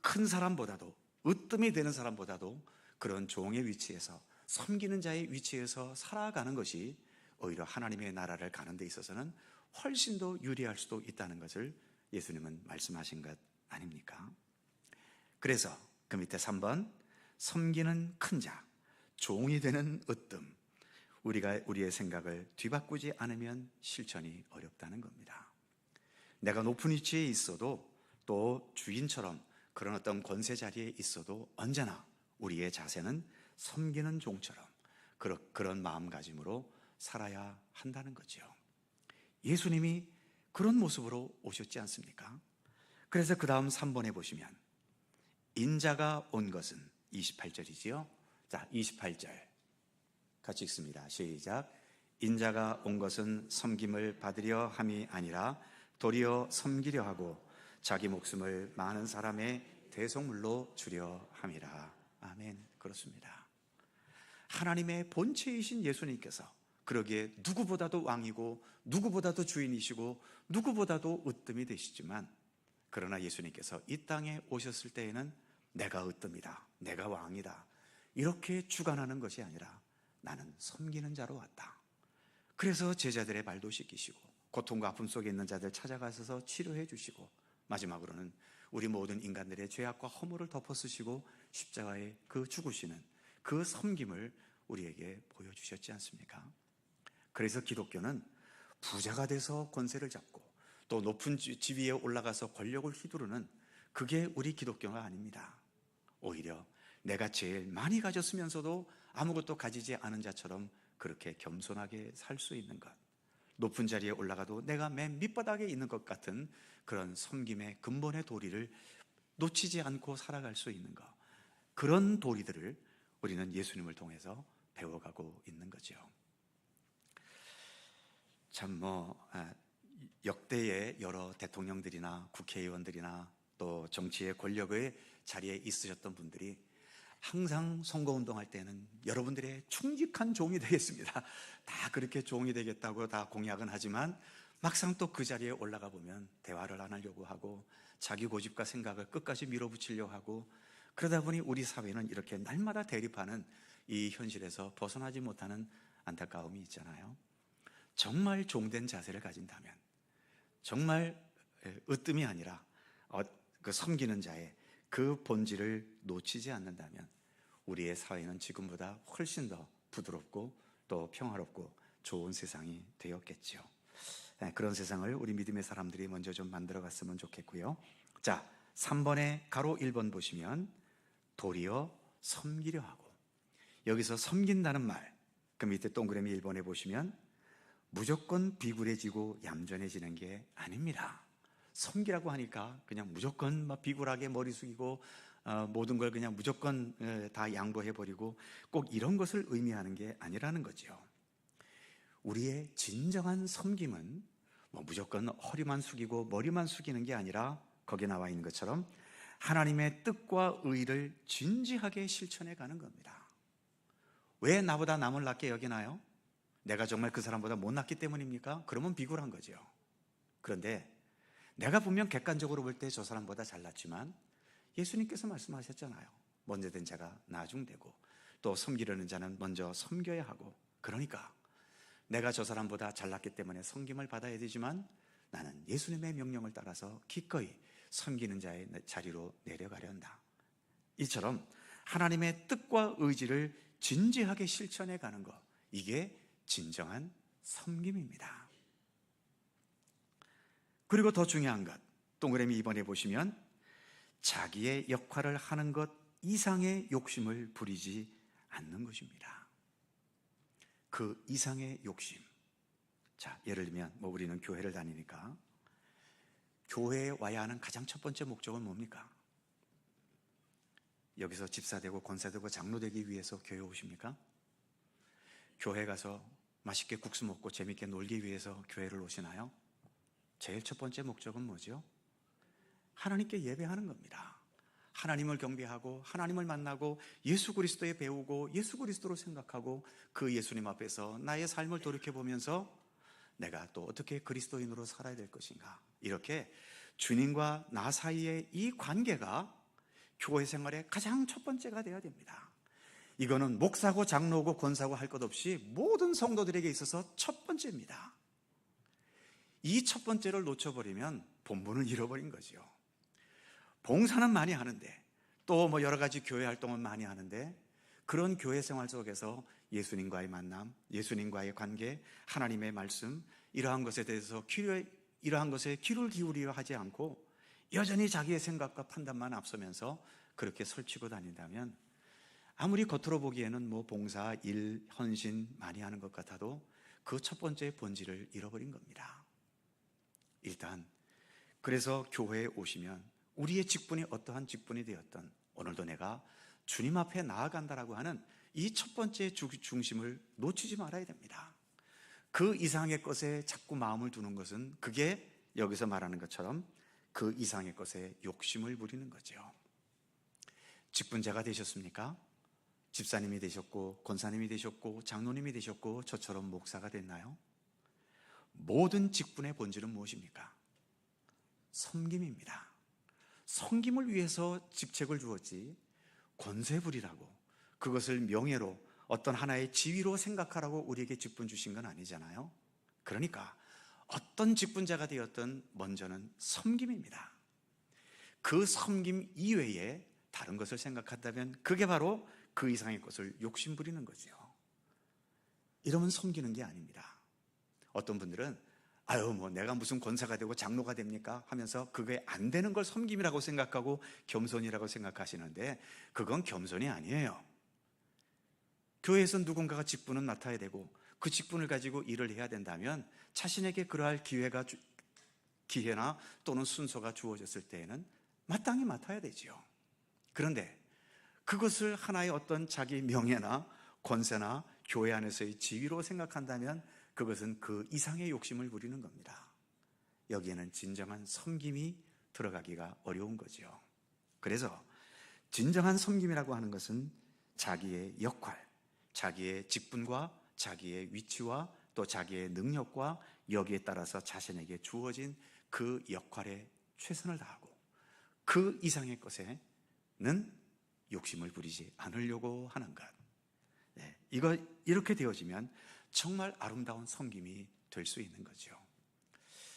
큰 사람보다도, 으뜸이 되는 사람보다도 그런 종의 위치에서, 섬기는 자의 위치에서 살아가는 것이 오히려 하나님의 나라를 가는 데 있어서는 훨씬 더 유리할 수도 있다는 것을 예수님은 말씀하신 것 아닙니까? 그래서 그 밑에 3번, 섬기는 큰 자, 종이 되는 으뜸, 우리가 우리의 생각을 뒤바꾸지 않으면 실천이 어렵다는 겁니다. 내가 높은 위치에 있어도 또 주인처럼 그런 어떤 권세 자리에 있어도 언제나 우리의 자세는 섬기는 종처럼 그런 마음가짐으로 살아야 한다는 거죠. 예수님이 그런 모습으로 오셨지 않습니까? 그래서 그 다음 3번에 보시면 인자가 온 것은 28절이지요. 자, 28절 같이 읽습니다. 시작. 인자가 온 것은 섬김을 받으려 함이 아니라 도리어 섬기려 하고 자기 목숨을 많은 사람의 대속물로 주려 함이라. 아멘. 그렇습니다. 하나님의 본체이신 예수님께서 그러기에 누구보다도 왕이고 누구보다도 주인이시고 누구보다도 으뜸이 되시지만, 그러나 예수님께서 이 땅에 오셨을 때에는 내가 으뜸이다, 내가 왕이다 이렇게 주관하는 것이 아니라 나는 섬기는 자로 왔다. 그래서 제자들의 발도 씻기시고 고통과 아픔 속에 있는 자들 찾아가셔서 치료해 주시고 마지막으로는 우리 모든 인간들의 죄악과 허물을 덮어쓰시고 십자가에 그 죽으시는 그 섬김을 우리에게 보여주셨지 않습니까? 그래서 기독교는 부자가 돼서 권세를 잡고 또 높은 지위에 올라가서 권력을 휘두르는 그게 우리 기독교가 아닙니다. 오히려 내가 제일 많이 가졌으면서도 아무것도 가지지 않은 자처럼 그렇게 겸손하게 살 수 있는 것, 높은 자리에 올라가도 내가 맨 밑바닥에 있는 것 같은 그런 섬김의 근본의 도리를 놓치지 않고 살아갈 수 있는 것, 그런 도리들을 우리는 예수님을 통해서 배워가고 있는 거죠. 참 역대의 여러 대통령들이나 국회의원들이나 또 정치의 권력의 자리에 있으셨던 분들이 항상 선거운동할 때는 여러분들의 충직한 종이 되겠습니다, 다 그렇게 종이 되겠다고 다 공약은 하지만 막상 또 그 자리에 올라가 보면 대화를 안 하려고 하고 자기 고집과 생각을 끝까지 밀어붙이려고 하고, 그러다 보니 우리 사회는 이렇게 날마다 대립하는 이 현실에서 벗어나지 못하는 안타까움이 있잖아요. 정말 종된 자세를 가진다면, 정말 으뜸이 아니라 그 섬기는 자의 그 본질을 놓치지 않는다면 우리의 사회는 지금보다 훨씬 더 부드럽고 또 평화롭고 좋은 세상이 되었겠죠. 그런 세상을 우리 믿음의 사람들이 먼저 좀 만들어 갔으면 좋겠고요. 자, 3번에 가로 1번 보시면 도리어 섬기려 하고, 여기서 섬긴다는 말, 그 밑에 동그라미 1번에 보시면 무조건 비굴해지고 얌전해지는 게 아닙니다. 섬기라고 하니까 그냥 무조건 막 비굴하게 머리 숙이고 모든 걸 그냥 무조건 다 양보해버리고 꼭 이런 것을 의미하는 게 아니라는 거죠. 우리의 진정한 섬김은 무조건 허리만 숙이고 머리만 숙이는 게 아니라 거기에 나와 있는 것처럼 하나님의 뜻과 의를 진지하게 실천해 가는 겁니다. 왜 나보다 남을 낮게 여기나요? 내가 정말 그 사람보다 못났기 때문입니까? 그러면 비굴한 거죠. 그런데 내가 분명 객관적으로 볼 때 저 사람보다 잘났지만 예수님께서 말씀하셨잖아요. 먼저 된 자가 나중되고 또 섬기려는 자는 먼저 섬겨야 하고, 그러니까 내가 저 사람보다 잘났기 때문에 섬김을 받아야 되지만 나는 예수님의 명령을 따라서 기꺼이 섬기는 자의 자리로 내려가려 한다. 이처럼 하나님의 뜻과 의지를 진지하게 실천해 가는 것, 이게 진정한 섬김입니다. 그리고 더 중요한 것, 동그라미 2번에 보시면 자기의 역할을 하는 것 이상의 욕심을 부리지 않는 것입니다. 그 이상의 욕심. 자, 예를 들면 우리는 교회를 다니니까 교회에 와야 하는 가장 첫 번째 목적은 뭡니까? 여기서 집사 되고 권사 되고 장로 되기 위해서 교회 오십니까? 교회 가서 맛있게 국수 먹고 재밌게 놀기 위해서 교회를 오시나요? 제일 첫 번째 목적은 뭐죠? 하나님께 예배하는 겁니다. 하나님을 경배하고 하나님을 만나고 예수 그리스도에 배우고 예수 그리스도로 생각하고 그 예수님 앞에서 나의 삶을 돌이켜보면서 내가 또 어떻게 그리스도인으로 살아야 될 것인가, 이렇게 주님과 나 사이의 이 관계가 교회 생활의 가장 첫 번째가 되어야 됩니다. 이거는 목사고 장로고 권사고 할 것 없이 모든 성도들에게 있어서 첫 번째입니다. 이 첫 번째를 놓쳐버리면 본분을 잃어버린 거죠. 봉사는 많이 하는데, 또 여러 가지 교회 활동은 많이 하는데, 그런 교회 생활 속에서 예수님과의 만남, 예수님과의 관계, 하나님의 말씀, 이러한 것에 대해서 이러한 것에 귀를 기울이려 하지 않고 여전히 자기의 생각과 판단만 앞서면서 그렇게 설치고 다닌다면 아무리 겉으로 보기에는 봉사, 일, 헌신 많이 하는 것 같아도 그 첫 번째 본질을 잃어버린 겁니다. 일단 그래서 교회에 오시면 우리의 직분이 어떠한 직분이 되었던 오늘도 내가 주님 앞에 나아간다라고 하는 이 첫 번째 중심을 놓치지 말아야 됩니다. 그 이상의 것에 자꾸 마음을 두는 것은 그게 여기서 말하는 것처럼 그 이상의 것에 욕심을 부리는 거죠. 직분자가 되셨습니까? 집사님이 되셨고 권사님이 되셨고 장로님이 되셨고 저처럼 목사가 됐나요? 모든 직분의 본질은 무엇입니까? 섬김입니다. 섬김을 위해서 직책을 주었지 권세 부리라고, 그것을 명예로 어떤 하나의 지위로 생각하라고 우리에게 직분 주신 건 아니잖아요. 그러니까 어떤 직분자가 되었든 먼저는 섬김입니다. 그 섬김 이외에 다른 것을 생각한다면 그게 바로 그 이상의 것을 욕심 부리는 거죠. 이러면 섬기는 게 아닙니다. 어떤 분들은 내가 무슨 권사가 되고 장로가 됩니까? 하면서 그게 안 되는 걸 섬김이라고 생각하고 겸손이라고 생각하시는데 그건 겸손이 아니에요. 교회에서 누군가가 직분은 맡아야 되고 그 직분을 가지고 일을 해야 된다면 자신에게 그러할 기회나 또는 순서가 주어졌을 때에는 마땅히 맡아야 되지요. 그런데 그것을 하나의 어떤 자기 명예나 권세나 교회 안에서의 지위로 생각한다면 그것은 그 이상의 욕심을 부리는 겁니다. 여기에는 진정한 섬김이 들어가기가 어려운 거죠. 그래서 진정한 섬김이라고 하는 것은 자기의 역할, 자기의 직분과 자기의 위치와 또 자기의 능력과 여기에 따라서 자신에게 주어진 그 역할에 최선을 다하고 그 이상의 것에는 욕심을 부리지 않으려고 하는 것. 이렇게 되어지면 정말 아름다운 섬김이 될 수 있는 거죠.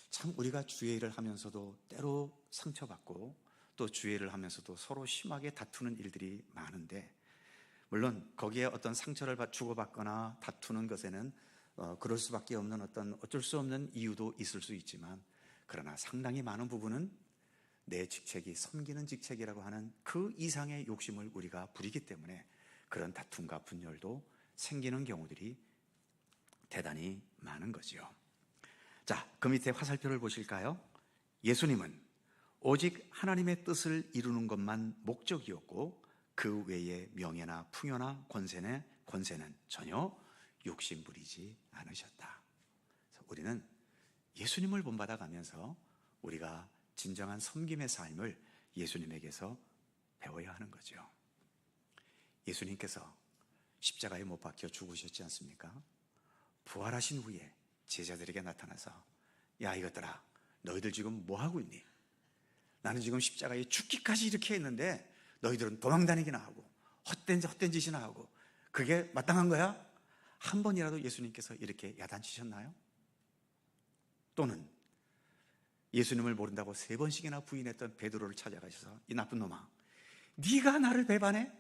참 우리가 주의 일을 하면서도 때로 상처받고 또 주의 일을 하면서도 서로 심하게 다투는 일들이 많은데, 물론 거기에 어떤 상처를 주고받거나 다투는 것에는 그럴 수밖에 없는 어쩔 수 없는 이유도 있을 수 있지만, 그러나 상당히 많은 부분은 내 직책이 섬기는 직책이라고 하는 그 이상의 욕심을 우리가 부리기 때문에 그런 다툼과 분열도 생기는 경우들이 대단히 많은 거지요. 자, 그 밑에 화살표를 보실까요? 예수님은 오직 하나님의 뜻을 이루는 것만 목적이었고 그 외에 명예나 풍요나 권세는 전혀 욕심 부리지 않으셨다. 그래서 우리는 예수님을 본받아 가면서 우리가 진정한 섬김의 삶을 예수님에게서 배워야 하는 거죠. 예수님께서 십자가에 못 박혀 죽으셨지 않습니까? 부활하신 후에 제자들에게 나타나서 야 이것들아, 너희들 지금 뭐 하고 있니? 나는 지금 십자가에 죽기까지 이렇게 했는데 너희들은 도망다니기나 하고 헛된 짓이나 하고 그게 마땅한 거야? 한 번이라도 예수님께서 이렇게 야단치셨나요? 또는 예수님을 모른다고 3번씩이나 부인했던 베드로를 찾아가셔서 이 나쁜 놈아, 네가 나를 배반해?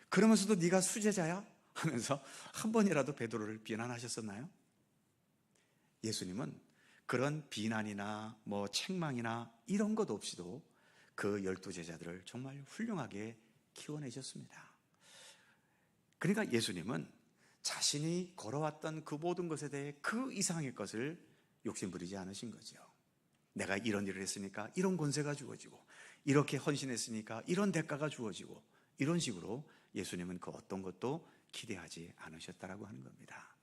그러면서도 네가 수제자야? 하면서 한 번이라도 베드로를 비난하셨었나요? 예수님은 그런 비난이나 책망이나 이런 것 없이도 그 12제자들을 정말 훌륭하게 키워내셨습니다. 그러니까 예수님은 자신이 걸어왔던 그 모든 것에 대해 그 이상의 것을 욕심부리지 않으신 거죠. 내가 이런 일을 했으니까 이런 권세가 주어지고, 이렇게 헌신했으니까 이런 대가가 주어지고, 이런 식으로 예수님은 그 어떤 것도 기대하지 않으셨다라고 하는 겁니다.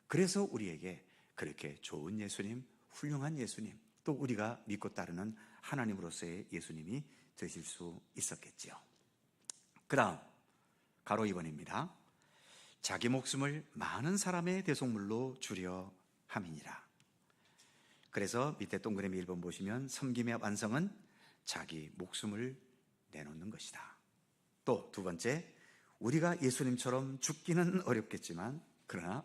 그래서 우리에게 그렇게 좋은 예수님, 훌륭한 예수님, 또 우리가 믿고 따르는 하나님으로서의 예수님이 되실 수 있었겠지요. 그 다음 가로 2번입니다. 자기 목숨을 많은 사람의 대속물로 주려 함이니라. 그래서 밑에 동그라미 1번 보시면 섬김의 완성은 자기 목숨을 내놓는 것이다. 또 두 번째, 우리가 예수님처럼 죽기는 어렵겠지만 그러나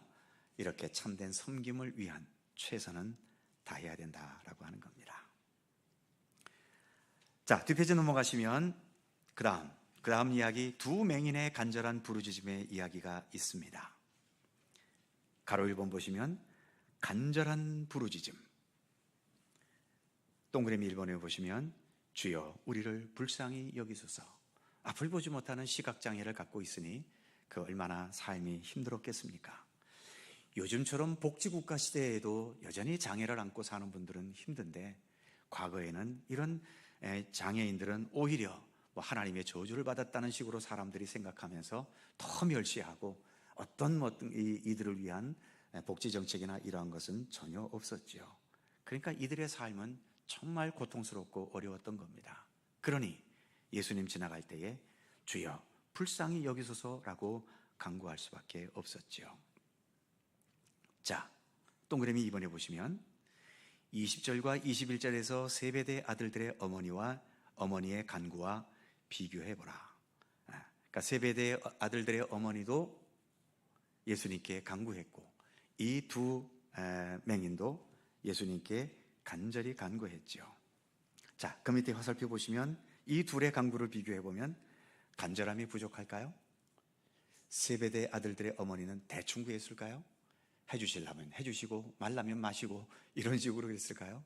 이렇게 참된 섬김을 위한 최선은 다해야 된다라고 하는 겁니다. 자, 뒷페이지 넘어가시면 그 다음 이야기, 두 맹인의 간절한 부르짖음의 이야기가 있습니다. 가로 1번 보시면 간절한 부르짖음, 동그라미 1번에 보시면 주여 우리를 불쌍히 여기소서. 앞을 보지 못하는 시각장애를 갖고 있으니 그 얼마나 삶이 힘들었겠습니까? 요즘처럼 복지국가 시대에도 여전히 장애를 안고 사는 분들은 힘든데, 과거에는 이런 장애인들은 오히려 하나님의 저주를 받았다는 식으로 사람들이 생각하면서 더 멸시하고 어떤 이들을 위한 복지 정책이나 이러한 것은 전혀 없었죠. 그러니까 이들의 삶은 정말 고통스럽고 어려웠던 겁니다. 그러니 예수님 지나갈 때에 주여 불쌍히 여기소서라고 간구할 수밖에 없었죠. 자, 동그라미 2번에 보시면 20절과 21절에서 세베대 아들들의 어머니와 어머니의 간구와 비교해보라. 그러니까 세베대 아들들의 어머니도 예수님께 간구했고, 이 두 맹인도 예수님께 간절히 간구했죠. 자, 그 밑에 화살표 보시면 이 둘의 간구를 비교해보면 간절함이 부족할까요? 세베대 아들들의 어머니는 대충 구했을까요? 해주시려면 해주시고 말라면 마시고 이런 식으로 했을까요?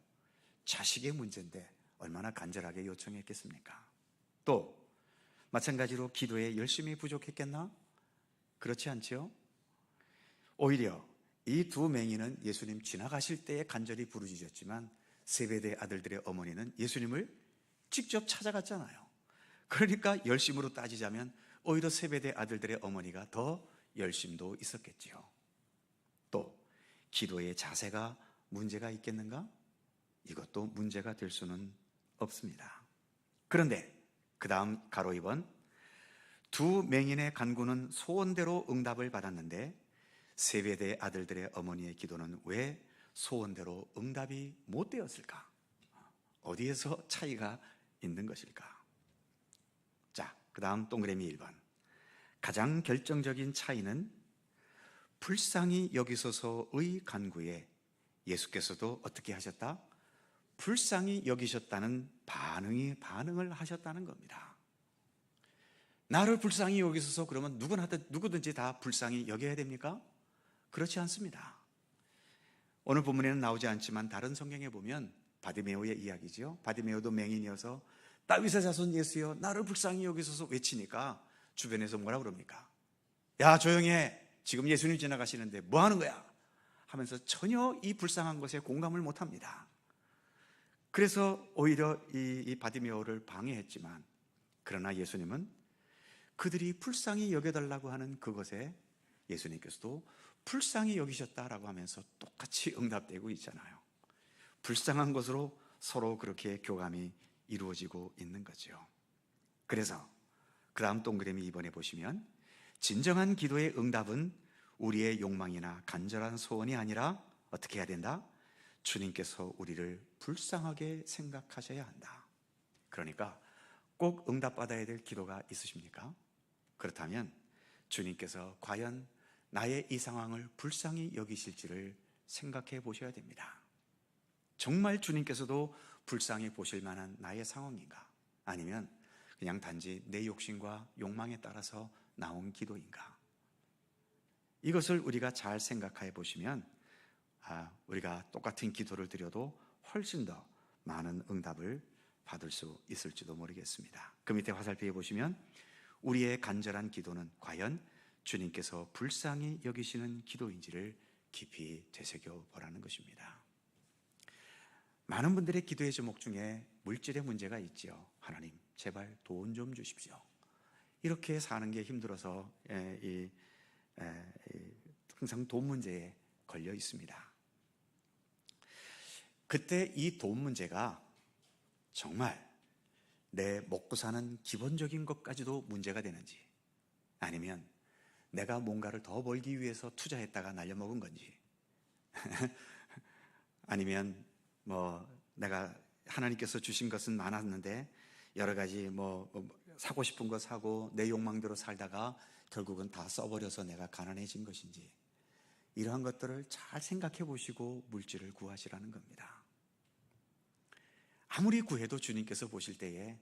자식의 문제인데 얼마나 간절하게 요청했겠습니까? 또 마찬가지로 기도에 열심히 부족했겠나? 그렇지 않죠? 오히려 이 두 맹인은 예수님 지나가실 때에 간절히 부르짖었지만 세베대 아들들의 어머니는 예수님을 직접 찾아갔잖아요. 그러니까 열심으로 따지자면 오히려 세베대 아들들의 어머니가 더 열심도 있었겠지요. 또 기도의 자세가 문제가 있겠는가? 이것도 문제가 될 수는 없습니다. 그런데 그 다음 가로 2번, 두 맹인의 간구는 소원대로 응답을 받았는데 세베대 아들들의 어머니의 기도는 왜 소원대로 응답이 못 되었을까? 어디에서 차이가 있는 것일까? 자, 그 다음 동그라미 1번, 가장 결정적인 차이는 불쌍히 여기소서의 간구에 예수께서도 어떻게 하셨다? 불쌍히 여기셨다는 반응을 하셨다는 겁니다. 나를 불쌍히 여기소서 그러면 누구든지 다 불쌍히 여겨야 됩니까? 그렇지 않습니다. 오늘 본문에는 나오지 않지만 다른 성경에 보면 바디메오의 이야기죠. 바디메오도 맹인이어서 다윗의 자손 예수여 나를 불쌍히 여기소서 외치니까 주변에서 뭐라 그럽니까? 야 조용히 해, 지금 예수님 지나가시는데 뭐 하는 거야? 하면서 전혀 이 불쌍한 것에 공감을 못합니다. 그래서 오히려 이 바디메오를 방해했지만, 그러나 예수님은 그들이 불쌍히 여겨달라고 하는 그것에 예수님께서도 불쌍히 여기셨다라고 하면서 똑같이 응답되고 있잖아요. 불쌍한 것으로 서로 그렇게 교감이 이루어지고 있는 거죠. 그래서 그 다음 동그라미 2번에 보시면 진정한 기도의 응답은 우리의 욕망이나 간절한 소원이 아니라 어떻게 해야 된다? 주님께서 우리를 불쌍하게 생각하셔야 한다. 그러니까 꼭 응답받아야 될 기도가 있으십니까? 그렇다면 주님께서 과연 나의 이 상황을 불쌍히 여기실지를 생각해 보셔야 됩니다. 정말 주님께서도 불쌍히 보실 만한 나의 상황인가? 아니면 그냥 단지 내 욕심과 욕망에 따라서 나온 기도인가? 이것을 우리가 잘 생각해 보시면 우리가 똑같은 기도를 드려도 훨씬 더 많은 응답을 받을 수 있을지도 모르겠습니다. 그 밑에 화살표에 보시면 우리의 간절한 기도는 과연 주님께서 불쌍히 여기시는 기도인지를 깊이 되새겨 보라는 것입니다. 많은 분들의 기도의 제목 중에 물질의 문제가 있지요. 하나님 제발 돈 좀 주십시오. 이렇게 사는 게 힘들어서 항상 돈 문제에 걸려 있습니다. 그때 이 돈 문제가 정말 내 먹고 사는 기본적인 것까지도 문제가 되는지, 아니면 내가 뭔가를 더 벌기 위해서 투자했다가 날려먹은 건지, 아니면 내가 하나님께서 주신 것은 많았는데 여러 가지 사고 싶은 거 사고 내 욕망대로 살다가 결국은 다 써버려서 내가 가난해진 것인지, 이러한 것들을 잘 생각해 보시고 물질을 구하시라는 겁니다. 아무리 구해도 주님께서 보실 때에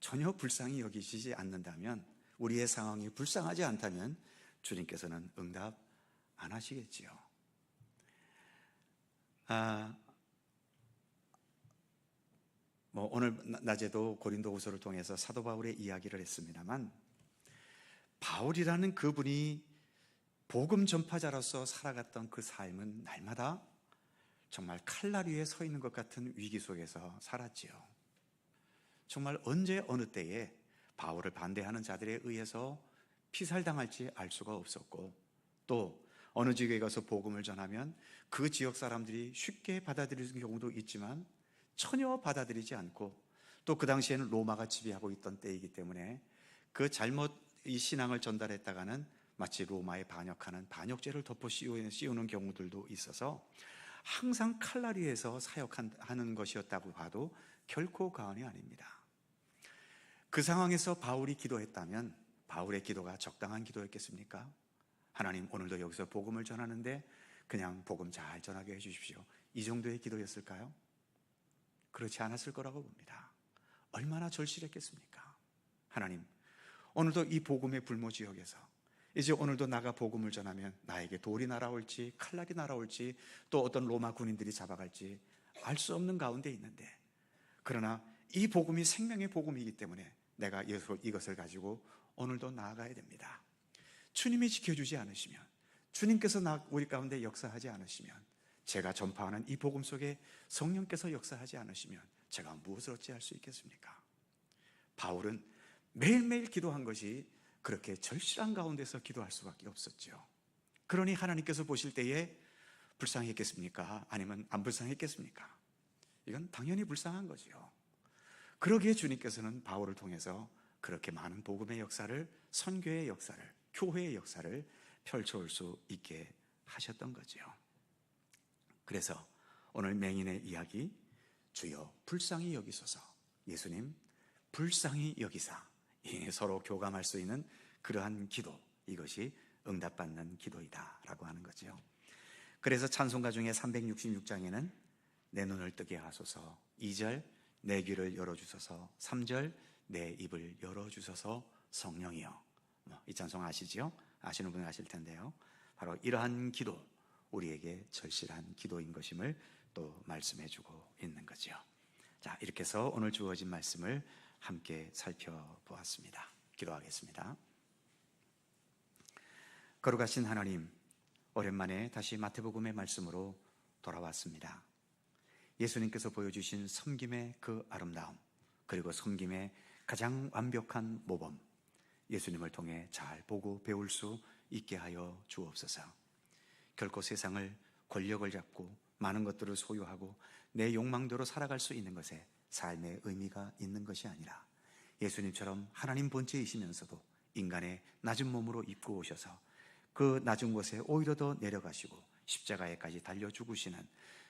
전혀 불쌍히 여기시지 않는다면, 우리의 상황이 불쌍하지 않다면 주님께서는 응답 안 하시겠지요. 오늘 낮에도 고린도후서를 통해서 사도 바울의 이야기를 했습니다만, 바울이라는 그분이 복음 전파자로서 살아갔던 그 삶은 날마다 정말 칼날 위에 서 있는 것 같은 위기 속에서 살았지요. 정말 언제 어느 때에 바울을 반대하는 자들에 의해서 피살당할지 알 수가 없었고, 또 어느 지역에 가서 복음을 전하면 그 지역 사람들이 쉽게 받아들이는 경우도 있지만 전혀 받아들이지 않고, 또 그 당시에는 로마가 지배하고 있던 때이기 때문에 그 잘못 이 신앙을 전달했다가는 마치 로마에 반역하는 반역죄를 덮어 씌우는 경우들도 있어서 항상 칼날 위에서 사역하는 것이었다고 봐도 결코 과언이 아닙니다. 그 상황에서 바울이 기도했다면 바울의 기도가 적당한 기도였겠습니까? 하나님 오늘도 여기서 복음을 전하는데 그냥 복음 잘 전하게 해주십시오, 이 정도의 기도였을까요? 그렇지 않았을 거라고 봅니다. 얼마나 절실했겠습니까? 하나님 오늘도 이 복음의 불모지역에서 이제 오늘도 나가 복음을 전하면 나에게 돌이 날아올지 칼날이 날아올지 또 어떤 로마 군인들이 잡아갈지 알 수 없는 가운데 있는데, 그러나 이 복음이 생명의 복음이기 때문에 내가 이것을 가지고 오늘도 나아가야 됩니다. 주님이 지켜주지 않으시면, 주님께서 우리 가운데 역사하지 않으시면, 제가 전파하는 이 복음 속에 성령께서 역사하지 않으시면 제가 무엇을 어찌할 수 있겠습니까? 바울은 매일매일 기도한 것이 그렇게 절실한 가운데서 기도할 수밖에 없었죠. 그러니 하나님께서 보실 때에 불쌍했겠습니까? 아니면 안 불쌍했겠습니까? 이건 당연히 불쌍한 거지요. 그러기에 주님께서는 바울을 통해서 그렇게 많은 복음의 역사를, 선교의 역사를, 교회의 역사를 펼쳐올 수 있게 하셨던 거지요. 그래서 오늘 맹인의 이야기, 주여 불쌍히 여기소서, 예수님 불쌍히 여기사, 서로 교감할 수 있는 그러한 기도, 이것이 응답받는 기도이다 라고 하는 거죠. 그래서 찬송가 중에 366장에는 내 눈을 뜨게 하소서, 2절 내 귀를 열어주소서, 3절 내 입을 열어주소서 성령이여, 이 찬송 아시죠? 아시는 분은 아실 텐데요. 바로 이러한 기도, 우리에게 절실한 기도인 것임을 또 말씀해주고 있는 거죠. 자, 이렇게 해서 오늘 주어진 말씀을 함께 살펴보았습니다. 기도하겠습니다. 거룩하신 하나님, 오랜만에 다시 마태복음의 말씀으로 돌아왔습니다. 예수님께서 보여주신 섬김의 그 아름다움, 그리고 섬김의 가장 완벽한 모범, 예수님을 통해 잘 보고 배울 수 있게 하여 주옵소서. 결코 세상을, 권력을 잡고 많은 것들을 소유하고 내 욕망대로 살아갈 수 있는 것에 삶의 의미가 있는 것이 아니라, 예수님처럼 하나님 본체이시면서도 인간의 낮은 몸으로 입고 오셔서 그 낮은 곳에 오히려 더 내려가시고 십자가에까지 달려 죽으시는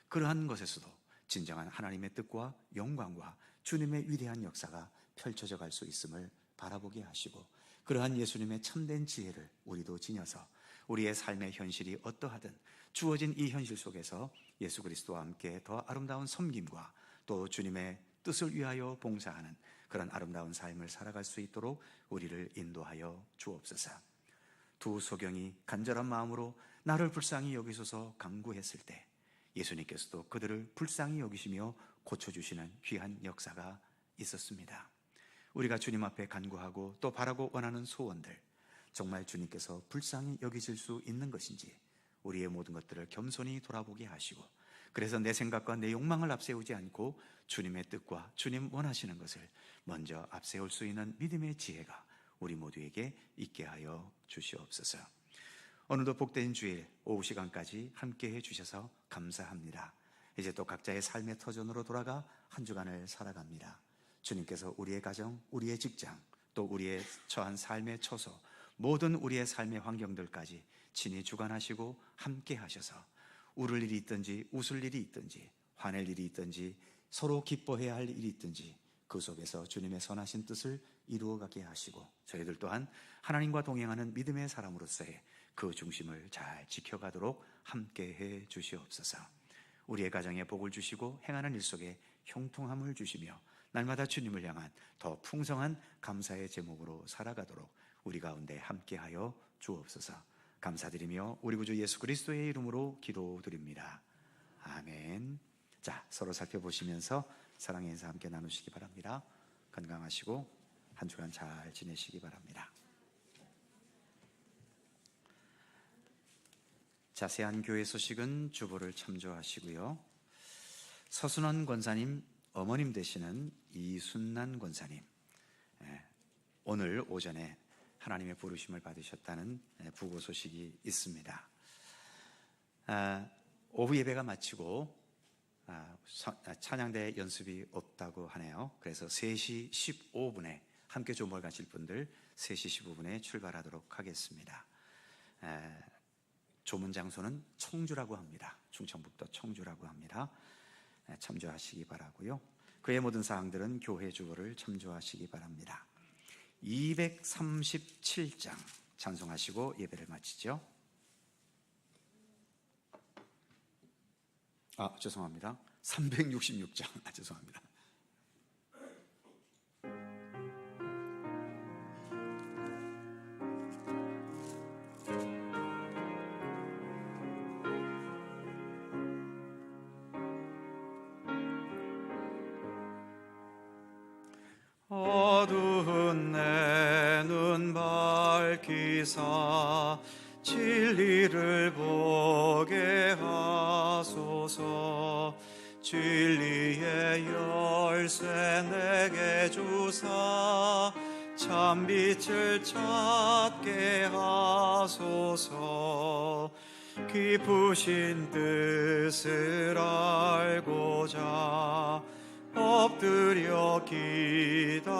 그러한 것에서도 진정한 하나님의 뜻과 영광과 주님의 위대한 역사가 펼쳐져 갈 수 있음을 바라보게 하시고, 그러한 예수님의 참된 지혜를 우리도 지녀서 우리의 삶의 현실이 어떠하든 주어진 이 현실 속에서 예수 그리스도와 함께 더 아름다운 섬김과 또 주님의 뜻을 위하여 봉사하는 그런 아름다운 삶을 살아갈 수 있도록 우리를 인도하여 주옵소서. 두 소경이 간절한 마음으로 나를 불쌍히 여기소서 간구했을 때 예수님께서도 그들을 불쌍히 여기시며 고쳐주시는 귀한 역사가 있었습니다. 우리가 주님 앞에 간구하고 또 바라고 원하는 소원들, 정말 주님께서 불쌍히 여기실 수 있는 것인지 우리의 모든 것들을 겸손히 돌아보게 하시고, 그래서 내 생각과 내 욕망을 앞세우지 않고 주님의 뜻과 주님 원하시는 것을 먼저 앞세울 수 있는 믿음의 지혜가 우리 모두에게 있게 하여 주시옵소서. 오늘도 복된 주일 오후 시간까지 함께해 주셔서 감사합니다. 이제 또 각자의 삶의 터전으로 돌아가 한 주간을 살아갑니다. 주님께서 우리의 가정, 우리의 직장, 또 우리의 처한 삶의 처소, 모든 우리의 삶의 환경들까지 친히 주관하시고 함께 하셔서 울을 일이 있든지 웃을 일이 있든지 화낼 일이 있든지 서로 기뻐해야 할 일이 있든지 그 속에서 주님의 선하신 뜻을 이루어가게 하시고, 저희들 또한 하나님과 동행하는 믿음의 사람으로서의 그 중심을 잘 지켜가도록 함께해 주시옵소서. 우리의 가정에 복을 주시고 행하는 일 속에 형통함을 주시며 날마다 주님을 향한 더 풍성한 감사의 제목으로 살아가도록 우리 가운데 함께하여 주옵소서. 감사드리며 우리 구주 예수 그리스도의 이름으로 기도드립니다. 아멘. 자, 서로 살펴보시면서 사랑의 인사 함께 나누시기 바랍니다. 건강하시고 한 주간 잘 지내시기 바랍니다. 자세한 교회 소식은 주보를 참조하시고요. 서순원 권사님 어머님 되시는 이순난 권사님, 오늘 오전에 하나님의 부르심을 받으셨다는 부고 소식이 있습니다. 오후 예배가 마치고 찬양대 연습이 없다고 하네요. 그래서 3시 15분에 함께 조목을 가실 분들 3시 15분에 출발하도록 하겠습니다. 조문 장소는 청주라고 합니다. 충청북도 청주라고 합니다. 참조하시기 바라고요. 그의 모든 사항들은 교회 주보를 참조하시기 바랍니다. 237장 찬송하시고 예배를 마치죠. 죄송합니다. 366장 죄송합니다. 어두운 내 눈 밝히사 진리를 보게 하소서. 진리의 열쇠 내게 주사 참 빛을 찾게 하소서. 깊으신 뜻을 알고자 엎드려 기다리오니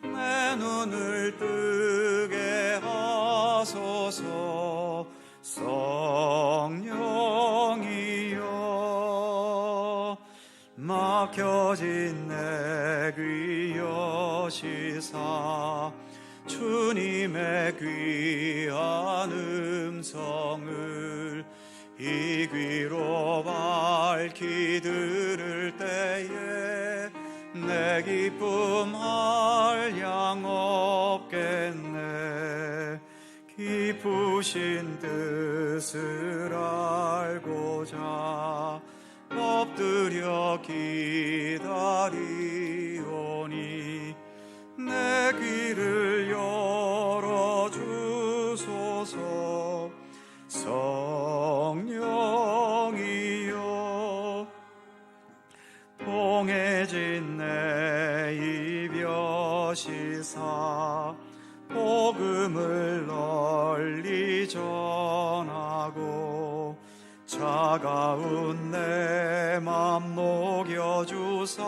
내 눈을 뜨게 하소서. 성령이여 막혀진 내 귀 여시사 주님의 귀한 음성을 이 귀로 밝히 들을 때에 내 기쁨 한량 없겠네. 깊으신 뜻을 알고자 엎드려 기다리오니 내 귀를 열어주소서. 성령이여 봉해진 내 입 여시사 복음을 널리 전하고 차가운 내 맘 녹여주사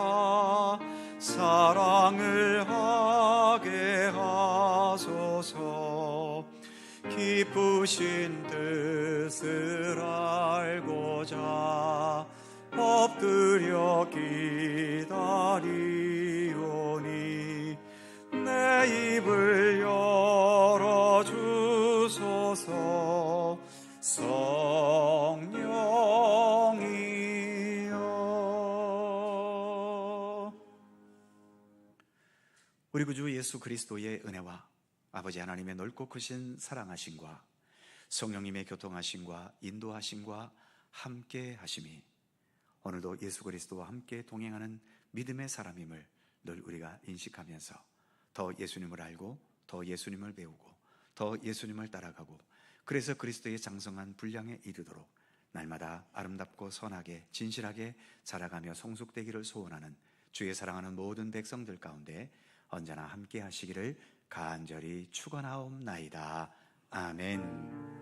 사랑을 하게 하소서. 깊으신 뜻을 알고자 엎드려 기다리오니 내 입을 열어주소서. 성령이여 우리 구주 예수 그리스도의 은혜와 아버지 하나님의 넓고 크신 사랑하심과 성령님의 교통하심과 인도하심과 함께 하심이 오늘도 예수 그리스도와 함께 동행하는 믿음의 사람임을 늘 우리가 인식하면서 더 예수님을 알고 더 예수님을 배우고 더 예수님을 따라가고 그래서 그리스도의 장성한 분량에 이르도록 날마다 아름답고 선하게 진실하게 자라가며 성숙되기를 소원하는 주의 사랑하는 모든 백성들 가운데 언제나 함께 하시기를 간절히 축원하옵나이다. 아멘.